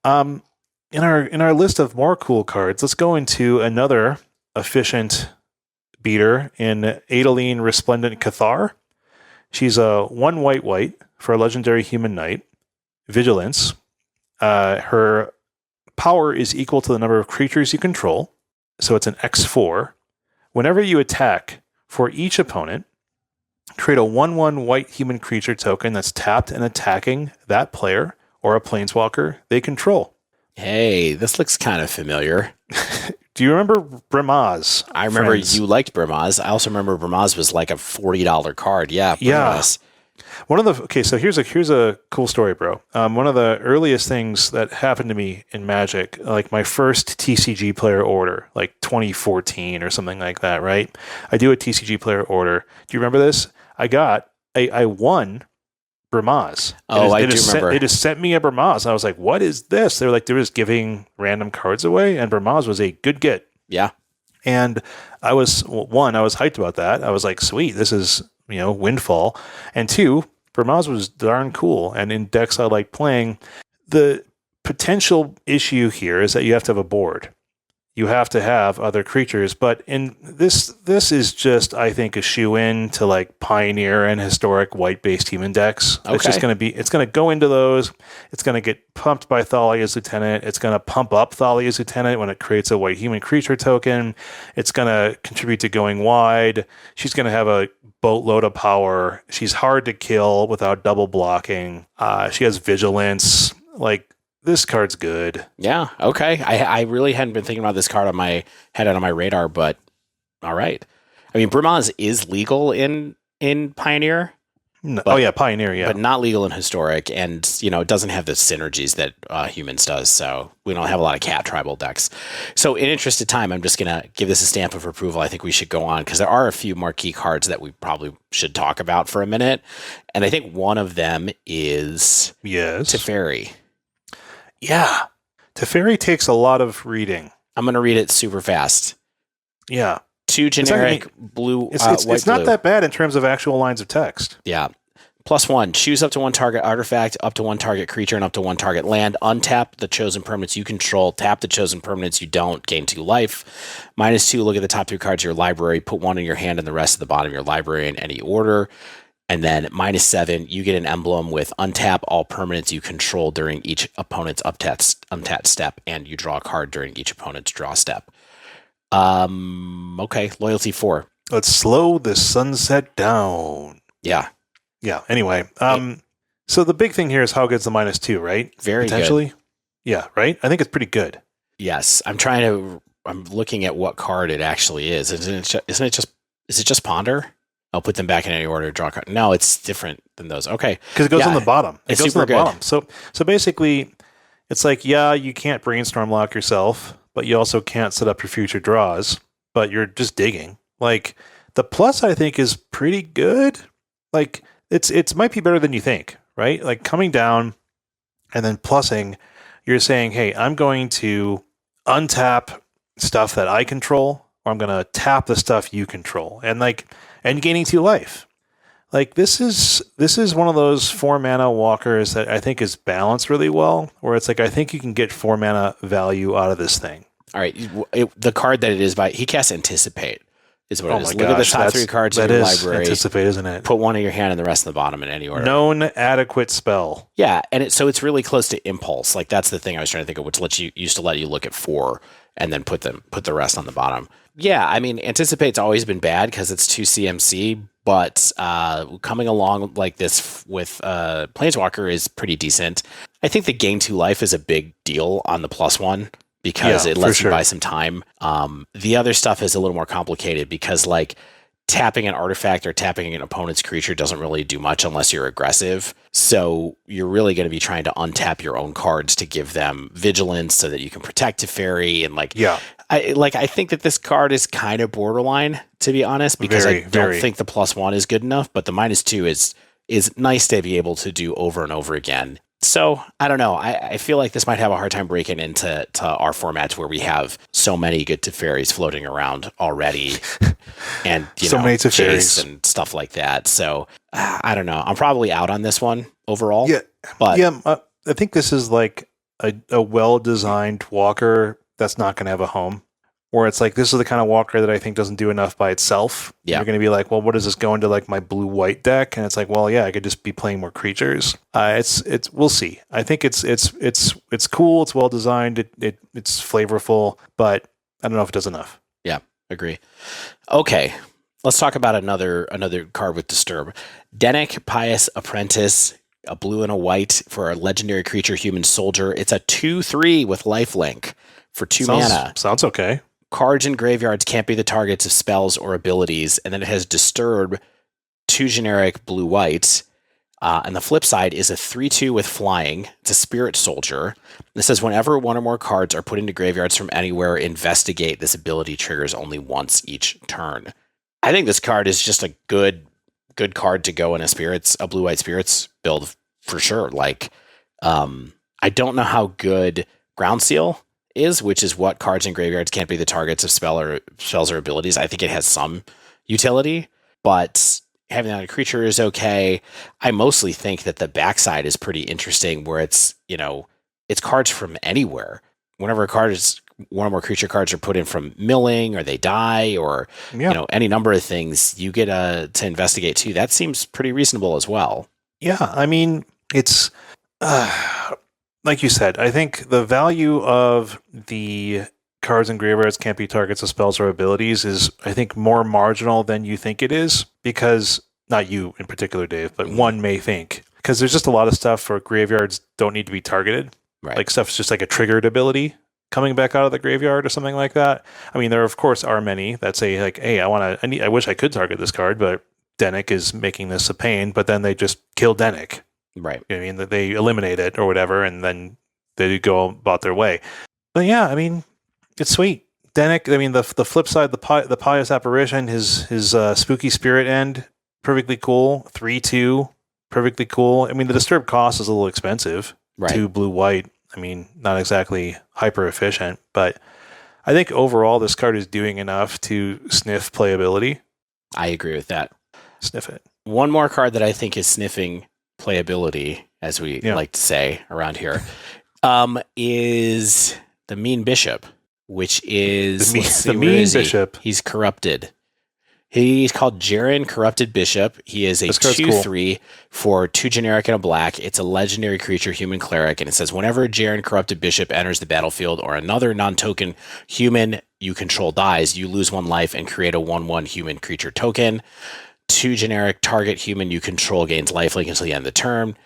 In our list of more cool cards, let's go into another efficient beater in Adeline Resplendent Cathar. She's a 1 white for a legendary human knight. Vigilance. Her power is equal to the number of creatures you control. So it's an X4. Whenever you attack for each opponent, create a 1/1 white human creature token that's tapped and attacking that player or a planeswalker they control. Hey, this looks kind of familiar. Do you remember Brimaz? I remember friends? you liked Brimaz. I also remember Brimaz was like a $40 card. Yeah. Brimaz. So here's a cool story, bro. One of the earliest things that happened to me in Magic, like my first TCG player order, like 2014 or something like that, right? I do a TCG player order. Do you remember this? I won Brimaz. Oh, I do remember. They just sent me a Brimaz. I was like, what is this? They were just giving random cards away, and Brimaz was a good get. Yeah. And I was hyped about that. I was like, sweet, this is, windfall. And 2, Brimaz was darn cool. And in decks I like playing, the potential issue here is that you have to have a board. You have to have other creatures, but in this is just, I think, a shoe-in to like Pioneer and historic white-based human decks. Okay. It's going to go into those. It's going to get pumped by Thalia's Lieutenant. It's going to pump up Thalia's Lieutenant when it creates a white human creature token. It's going to contribute to going wide. She's going to have a boatload of power. She's hard to kill without double blocking. She has vigilance. Like, this card's good. Yeah. Okay. I really hadn't been thinking about this card on my radar, but all right. I mean, Brimaz is legal in Pioneer. No, Pioneer, yeah. But not legal in Historic, and it doesn't have the synergies that Humans does, so we don't have a lot of cat tribal decks. So in interest of time, I'm just going to give this a stamp of approval. I think we should go on, because there are a few marquee cards that we probably should talk about for a minute, and I think one of them is Teferi. Yeah. Teferi takes a lot of reading. I'm going to read it super fast. Yeah. 2 generic blue, it's not that bad in terms of actual lines of text. Yeah. +1, choose up to 1 target artifact, up to 1 target creature, and up to 1 target land. Untap the chosen permanents you control. Tap the chosen permanents you don't. Gain 2 life. -2, look at the top 3 cards of your library. Put 1 in your hand and the rest at the bottom of your library in any order. And then -7, you get an emblem with untap all permanents you control during each opponent's untapped step, and you draw a card during each opponent's draw step. Okay, loyalty 4. Let's slow the sunset down. Yeah. Yeah. Anyway, so the big thing here is how good's the -2, right? Very potentially. Good. Yeah, right? I think it's pretty good. Yes. I'm looking at what card it actually is. Is it just Ponder? I'll put them back in any order, draw a card. No, it's different than those. Okay. Because it goes on the bottom. It goes on the bottom. So basically, it's like, yeah, you can't brainstorm lock yourself, but you also can't set up your future draws, but you're just digging. Like, the plus, I think, is pretty good. Like, it might be better than you think, right? Like, coming down and then plussing, you're saying, hey, I'm going to untap stuff that I control, or I'm going to tap the stuff you control. And gaining 2 life. Like, this is one of those 4 mana walkers that I think is balanced really well, where it's like, I think you can get 4 mana value out of this thing. All right. The card that it is by, he casts Anticipate, is what it is. Look at the top 3 cards in your library. Anticipate, isn't it? Put 1 in your hand and the rest in the bottom in any order. Known adequate spell. Yeah, and it's really close to Impulse. Like, that's the thing I was trying to think of, which used to let you look at 4 and then put the rest on the bottom. Yeah, I mean, Anticipate's always been bad because it's 2 CMC, but coming along like this with Planeswalker is pretty decent. I think the gain 2 life is a big deal on the +1 because it lets you buy some time. The other stuff is a little more complicated because, like, tapping an artifact or tapping an opponent's creature doesn't really do much unless you're aggressive. So you're really going to be trying to untap your own cards to give them vigilance so that you can protect Teferi. And I think that this card is kind of borderline, to be honest, because I don't think the +1 is good enough, but the -2 is nice to be able to do over and over again. So I don't know. I feel like this might have a hard time breaking into our formats where we have so many good Teferis floating around already, and so many Teferis and stuff like that. So I don't know. I'm probably out on this one overall. Yeah, but I think this is like a well-designed walker that's not going to have a home. where it's like, this is the kind of walker that I think doesn't do enough by itself. Yeah. You're going to be like, well, what does this go into like my blue-white deck? And it's like, well, yeah, I could just be playing more creatures. It's we'll see. I think it's cool. It's well designed. It's flavorful, but I don't know if it does enough. Yeah, agree. Okay, let's talk about another card with Disturb. Dennick, Pious, Apprentice, a blue and a white for a legendary creature, human soldier. It's a 2/3 with lifelink for 2 mana. Sounds okay. Cards in graveyards can't be the targets of spells or abilities, and then it has Disturb, 2 generic blue-white. And the flip side is a 3/2 with flying. It's a spirit soldier. It says whenever one or more cards are put into graveyards from anywhere, investigate. This ability triggers only once each turn. I think this card is just a good card to go in a blue-white spirits build for sure. Like, I don't know how good Ground Seal is, which is what cards in graveyards can't be the targets of spells or abilities. I think it has some utility, but having that on a creature is okay. I mostly think that the backside is pretty interesting, where it's cards from anywhere. Whenever one or more creature cards are put in from milling, or they die, or any number of things, you get to investigate too. That seems pretty reasonable as well. Yeah, I mean, it's like you said, I think the value of the cards in graveyards can't be targets of spells or abilities is, I think, more marginal than you think it is, because, not you in particular, Dave, but one may think, because there's just a lot of stuff where graveyards don't need to be targeted. Right. Like stuff's just like a triggered ability coming back out of the graveyard or something like that. I mean, there of course are many that say like, hey, I wish I could target this card, but Dennick is making this a pain, but then they just kill Dennick. Right. I mean, that they eliminate it or whatever, and then they go about their way. But yeah, I mean, it's sweet. Dennick, I mean, the flip side, the Pious Apparition, his spooky spirit end, perfectly cool. 3/2, perfectly cool. I mean, the Disturb cost is a little expensive. Right. 2 blue-white. I mean, not exactly hyper efficient, but I think overall this card is doing enough to sniff playability. I agree with that. Sniff it. One more card that I think is sniffing playability, as we like to say around here, is the Mean Bishop, which is the Mean Bishop. He's corrupted. He's called Jerren, Corrupted Bishop. He is a 2/3 for 2 generic and a black. It's a legendary creature, human cleric, and it says whenever a Jerren Corrupted Bishop enters the battlefield or another non-token human you control dies, you lose 1 life and create a 1/1 human creature token. 2 generic target human you control gains lifelink until the end of the turn.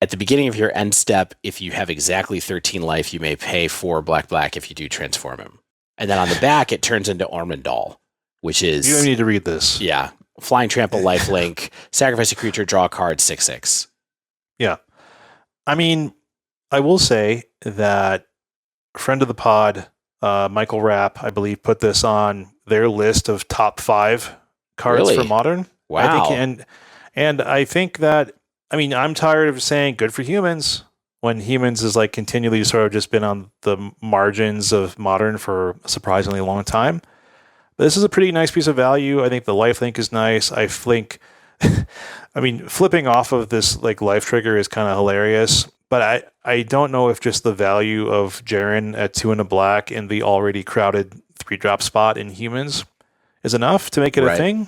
At the beginning of your end step, if you have exactly 13 life, you may pay 4 black if you do transform him. And then on the back, it turns into Ormondal, which is... You don't need to read this. Yeah. Flying Trample, lifelink, sacrifice a creature, draw a card, 6/6. Yeah. I mean, I will say that friend of the pod, Michael Rapp, I believe, put this on their list of top 5 cards for Modern. Wow. I think, and I think that, I mean, I'm tired of saying good for humans when humans is like continually sort of just been on the margins of Modern for a surprisingly long time. But this is a pretty nice piece of value. I think the lifelink is nice. I think, I mean, flipping off of this like life trigger is kind of hilarious, but I don't know if just the value of Jerren at 2 and a black in the already crowded 3-drop spot in humans is enough to make it a thing.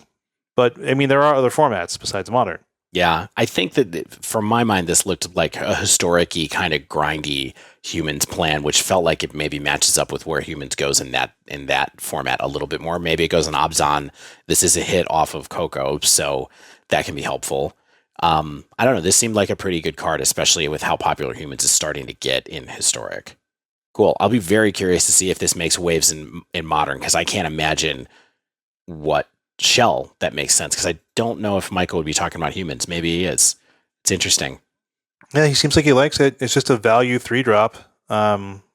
But I mean, there are other formats besides Modern. Yeah, I think that from my mind, this looked like a historic-y kind of grindy humans plan, which felt like it maybe matches up with where humans goes in that format a little bit more. Maybe it goes in Abzan. This is a hit off of Coco, so that can be helpful. I don't know. This seemed like a pretty good card, especially with how popular humans is starting to get in historic. Cool. I'll be very curious to see if this makes waves in Modern, because I can't imagine what shell that makes sense, because I don't know if Michael would be talking about humans. Maybe he is. It's interesting. Yeah, he seems like he likes it. It's just a value 3-drop.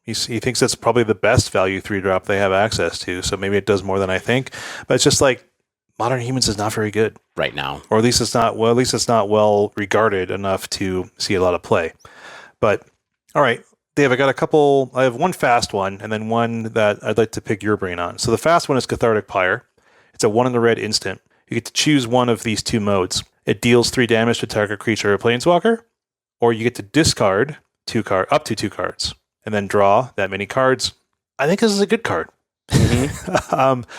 He thinks it's probably the best value 3-drop they have access to, so maybe it does more than I think. But it's just like Modern Humans is not very good right now, or at least it's not well regarded enough to see a lot of play. But all right, Dave, I have one fast one and then one that I'd like to pick your brain on. So the fast one is Cathartic Pyre. It's a 1 in the red instant. You get to choose one of these 2 modes. It deals 3 damage to target creature or planeswalker, or you get to discard up to 2 cards, and then draw that many cards. I think this is a good card. It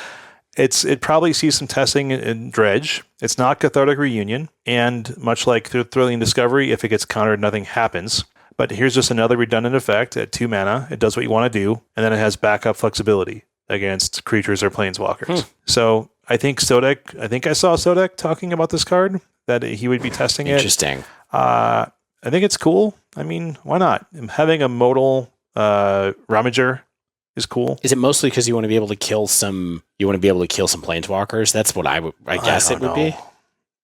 probably sees some testing in Dredge. It's not Cathartic Reunion, and much like Thrilling Discovery, if it gets countered, nothing happens. But here's just another redundant effect at 2 mana. It does what you want to do, and then it has backup flexibility against creatures or planeswalkers. So I think I saw Sodek talking about this card, that he would be testing it. Interesting. I think it's cool. I mean, why not? Having a modal Ramager is cool. Is it mostly because you want to be able to kill some planeswalkers? That's what I guess it would be.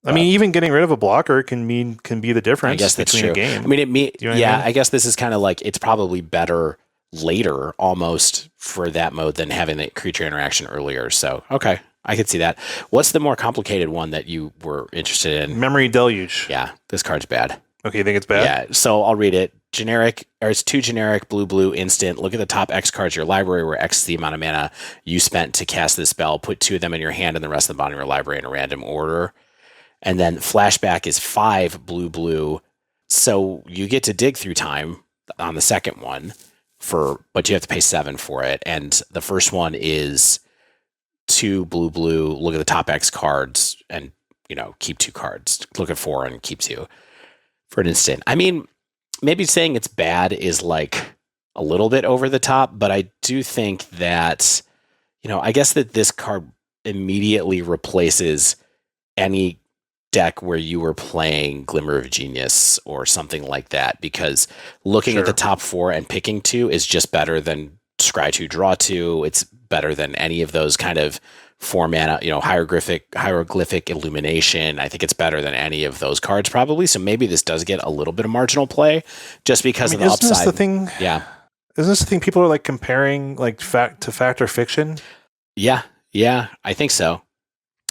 I mean, even getting rid of a blocker can be the difference. I guess that's between true. a game. I mean, I guess this is kind of like, it's probably better later almost for that mode than having the creature interaction earlier. So, okay, I could see that. What's the more complicated one that you were interested in? Memory Deluge. Yeah, this card's bad. Okay, you think it's bad? Yeah, so I'll read it. It's 2 generic blue instant. Look at the top X cards of your library, where X is the amount of mana you spent to cast this spell. Put 2 of them in your hand and the rest of the bottom of your library in a random order. And then flashback is 5 blue. So you get to dig through time on the second one, but you have to pay 7 for it. And the first one is 2 blue. Look at the top X cards and keep 2 cards. Look at 4 and keep 2 for an instant. I mean, maybe saying it's bad is like a little bit over the top, but I do think that, I guess that this card immediately replaces any deck where you were playing Glimmer of Genius or something like that, because looking at the top 4 and picking 2 is just better than scry 2, draw 2. It's better than any of those kind of 4 mana, hieroglyphic illumination. I think it's better than any of those cards probably. So maybe this does get a little bit of marginal play just because of the upside. Isn't this the thing? Yeah. Isn't this the thing people are like comparing like fact or fiction? Yeah, I think so.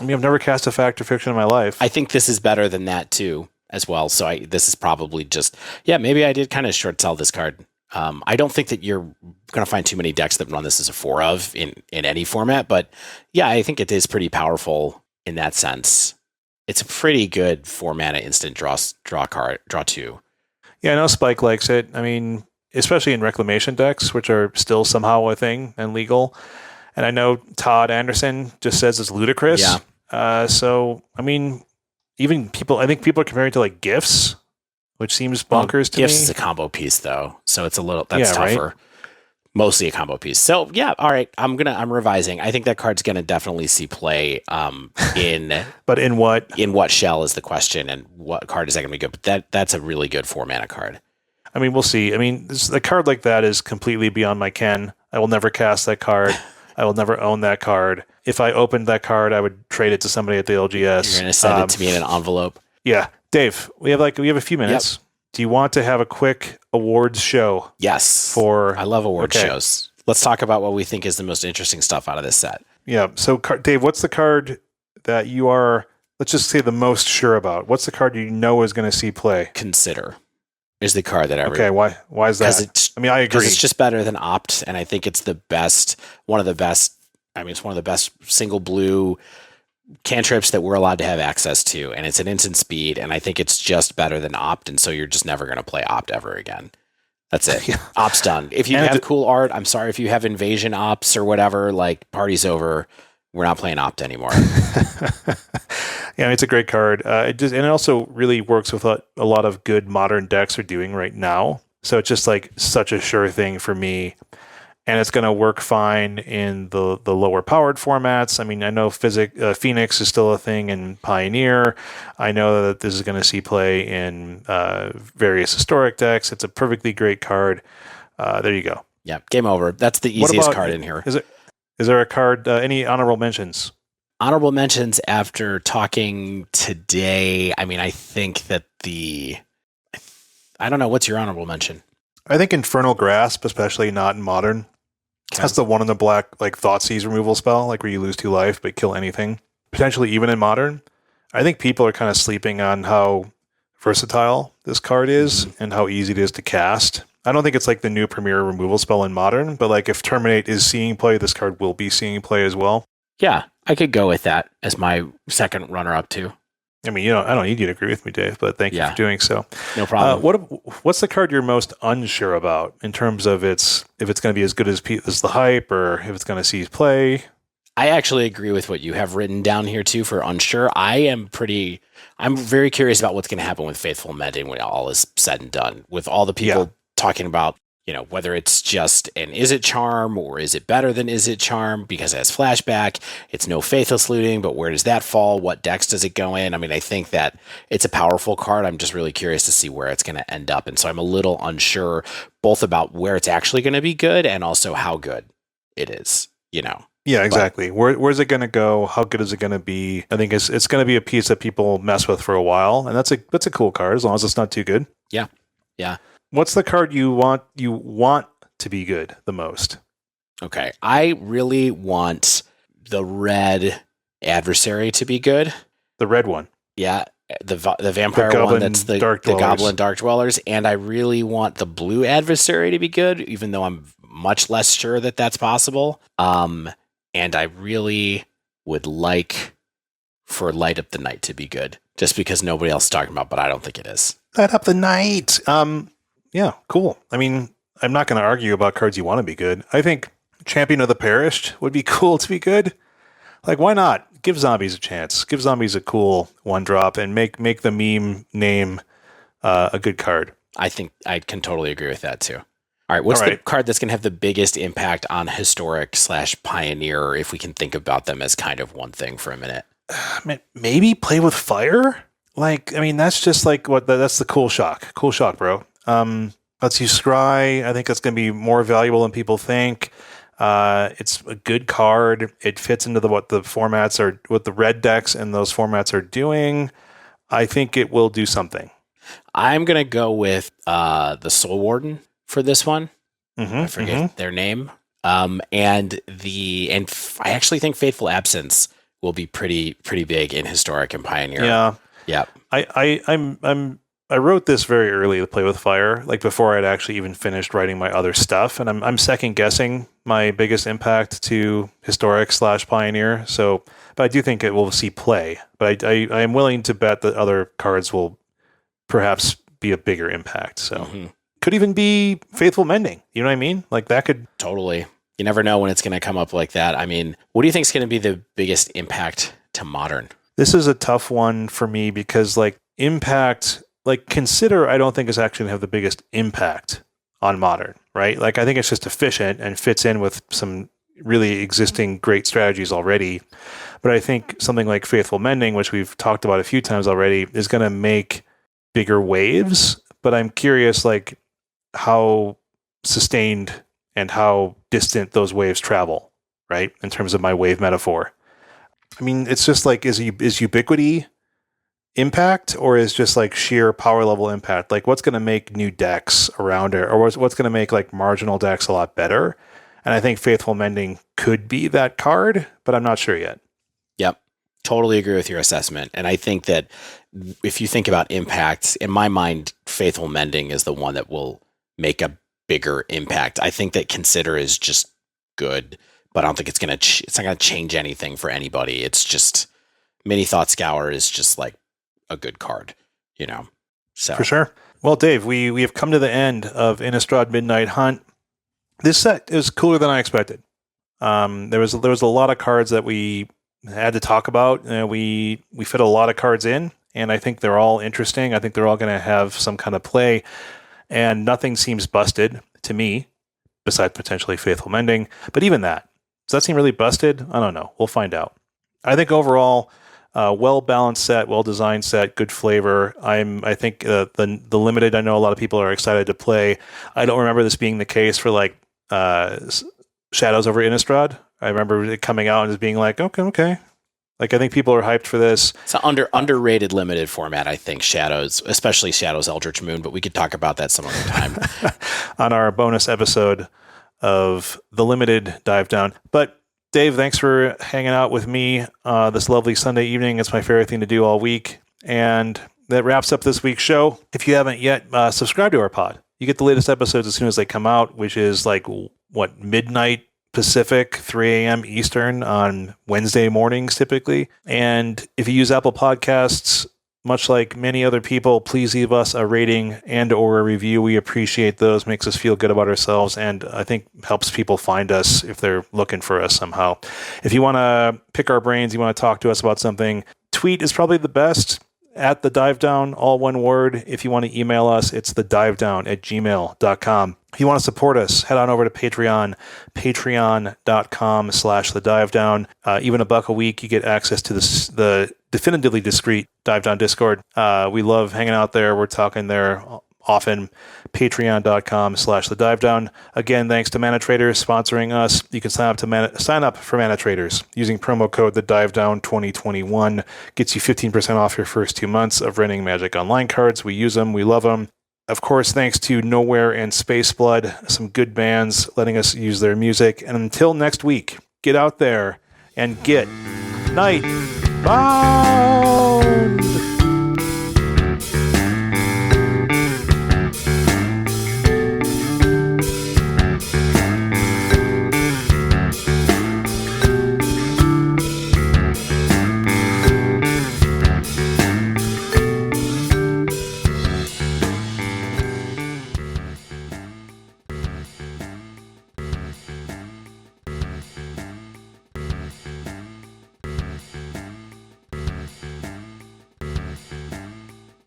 I mean, I've never cast a fact or fiction in my life. I think this is better than that too, as well. So this is probably just, maybe I did kind of short sell this card. I don't think that you're going to find too many decks that run this as a 4 of in any format, but yeah, I think it is pretty powerful in that sense. It's a pretty good 4 mana instant draw card, draw 2. Yeah, I know Spike likes it. I mean, especially in reclamation decks, which are still somehow a thing and legal. And I know Todd Anderson just says it's ludicrous. Yeah. So, I mean, I think people are comparing it to like gifts, which seems bonkers to me. Gifts is a combo piece though, so it's that's tougher. Right? Mostly a combo piece. So yeah, all right. I'm revising. I think that card's gonna definitely see play in but in what shell is the question, and what card is that gonna be good? But that's a really good 4 mana card. I mean, we'll see. I mean, a card like that is completely beyond my ken. I will never cast that card. I will never own that card. If I opened that card, I would trade it to somebody at the LGS. You're going to send it to me in an envelope? Yeah. Dave, we have a few minutes. Yep. Do you want to have a quick awards show? Yes. I love awards shows. Let's talk about what we think is the most interesting stuff out of this set. Yeah. So, Dave, what's the card that you are, let's just say, the most sure about? What's the card you know is going to see play? Consider is the card that I Okay, why is that? I mean, I agree. Because it's just better than Opt, and I think it's the best, one of the best, it's one of the best single blue cantrips that we're allowed to have access to, and it's an instant speed, and I think it's just better than Opt, and so you're just never going to play Opt ever again. That's it. Yeah. Opt's done. If you have cool art, I'm sorry if you have invasion Opts or whatever, like, party's over. We're not playing Opt anymore. Yeah, it's a great card. It also really works with what a lot of good modern decks are doing right now. So it's just like such a sure thing for me. And it's going to work fine in the lower powered formats. I mean, I know Phoenix is still a thing in Pioneer. I know that this is going to see play in various historic decks. It's a perfectly great card. There you go. Yeah, game over. That's the easiest card in here. Is there a card, any honorable mentions? Honorable mentions after talking today. I mean, I think that I don't know. What's your honorable mention? I think Infernal Grasp, especially not in Modern. Okay. That's the one in the black, like, Thoughtseize removal spell, like where you lose 2 life but kill anything. Potentially even in Modern. I think people are kind of sleeping on how versatile this card is and how easy it is to cast. I don't think it's like the new premier removal spell in Modern, but like if Terminate is seeing play, this card will be seeing play as well. Yeah, I could go with that as my second runner-up too. I mean, I don't need you to agree with me, Dave, but thank you for doing so. No problem. What's the card you're most unsure about in terms of if it's going to be as good as the hype, or if it's going to see play? I actually agree with what you have written down here too for unsure. I'm very curious about what's going to happen with Faithful Mending when all is said and done. With all the people talking about, whether it's just an Is It Charm or is it better than Is It Charm because it has flashback. It's no Faithless Looting, but where does that fall? What decks does it go in? I mean, I think that it's a powerful card. I'm just really curious to see where it's going to end up. And so I'm a little unsure both about where it's actually going to be good and also how good it is, Yeah, exactly. Where's it going to go? How good is it going to be? I think it's going to be a piece that people mess with for a while, and that's a cool card as long as it's not too good. Yeah. What's the card you want to be good the most? Okay, I really want the red Adversary to be good. The red one. Yeah, the vampire one that's the Goblin Dark Dwellers, and I really want the blue Adversary to be good, even though I'm much less sure that that's possible. And I really would like for Light Up the Night to be good, just because nobody else is talking about, but I don't think it is. Light Up the Night. Yeah, cool. I mean, I'm not going to argue about cards you want to be good. I think Champion of the Perished would be cool to be good. Like, why not? Give zombies a chance. Give zombies a cool one drop and make the meme name a good card. I think I can totally agree with that too. All right, what's the card that's going to have the biggest impact on Historic / Pioneer, if we can think about them as kind of one thing for a minute? Maybe Play with Fire? Like, I mean, that's just like that's the cool shock. Cool shock, bro. Lets you scry. I think that's going to be more valuable than people think. It's a good card. It fits into what the red decks and those formats are doing. I think it will do something. I'm going to go with the Soul Warden for this one. I forget their name. And I actually think Fateful Absence will be pretty big in Historic and Pioneer. Yeah. I wrote this very early to Play with Fire, like before I'd actually even finished writing my other stuff, and I'm second guessing my biggest impact to Historic / Pioneer. So, but I do think it will see play. But I am willing to bet that other cards will perhaps be a bigger impact. So, could even be Faithful Mending. You know what I mean? Like that could totally. You never know when it's going to come up like that. I mean, what do you think is going to be the biggest impact to Modern? This is a tough one for me because impact. Consider, I don't think is actually going to have the biggest impact on Modern, right? Like, I think it's just efficient and fits in with some really existing great strategies already. But I think something like Faithful Mending, which we've talked about a few times already, is going to make bigger waves. But I'm curious, how sustained and how distant those waves travel, right? In terms of my wave metaphor. I mean, it's just is ubiquity impact, or is just sheer power level impact? What's going to make new decks around it, or what's going to make marginal decks a lot better? And I think Faithful Mending could be that card, but I'm not sure yet. Yep. Totally agree with your assessment. And I think that if you think about impacts, in my mind, Faithful Mending is the one that will make a bigger impact. I think that Consider is just good, but I don't think it's not going to change anything for anybody. It's just Mini Thought Scour is just a good card, So for sure. Well, Dave, we have come to the end of Innistrad Midnight Hunt. This set is cooler than I expected. There was a lot of cards that we had to talk about. We fit a lot of cards in, and I think they're all interesting. I think they're all going to have some kind of play, and nothing seems busted to me, besides potentially Faithful Mending. But even that, does that seem really busted? I don't know. We'll find out. I think overall, well-balanced set, well-designed set, good flavor. I think the limited, I know a lot of people are excited to play. I don't remember this being the case for Shadows over Innistrad. I remember it coming out and just being okay. I think people are hyped for this. It's an underrated limited format, I think, Shadows, especially Shadows Eldritch Moon, but we could talk about that some other time. On our bonus episode of the limited dive down. But Dave, thanks for hanging out with me this lovely Sunday evening. It's my favorite thing to do all week. And that wraps up this week's show. If you haven't yet, subscribe to our pod. You get the latest episodes as soon as they come out, which is midnight Pacific, 3 a.m. Eastern on Wednesday mornings typically. And if you use Apple Podcasts, much like many other people, please leave us a rating and or a review. We appreciate those. Makes us feel good about ourselves, and I think helps people find us if they're looking for us somehow. If you want to pick our brains, you want to talk to us about something, tweet is probably the best. At the Dive Down, all one word. If you want to email us, it's thedivedown@gmail.com. If you want to support us, head on over to Patreon, patreon.com/thedivedown. Even $1 a week, you get access to the definitively discreet Dive Down Discord. We love hanging out there. We're talking there often. Patreon.com/thedivedown. Again, thanks to Mana Traders sponsoring us. You can sign up for Mana Traders using promo code TheDiveDown2021. Gets you 15% off your first 2 months of renting Magic Online cards. We use them. We love them. Of course, thanks to Nowhere and Spaceblood, some good bands letting us use their music. And until next week, get out there and get Night Bound!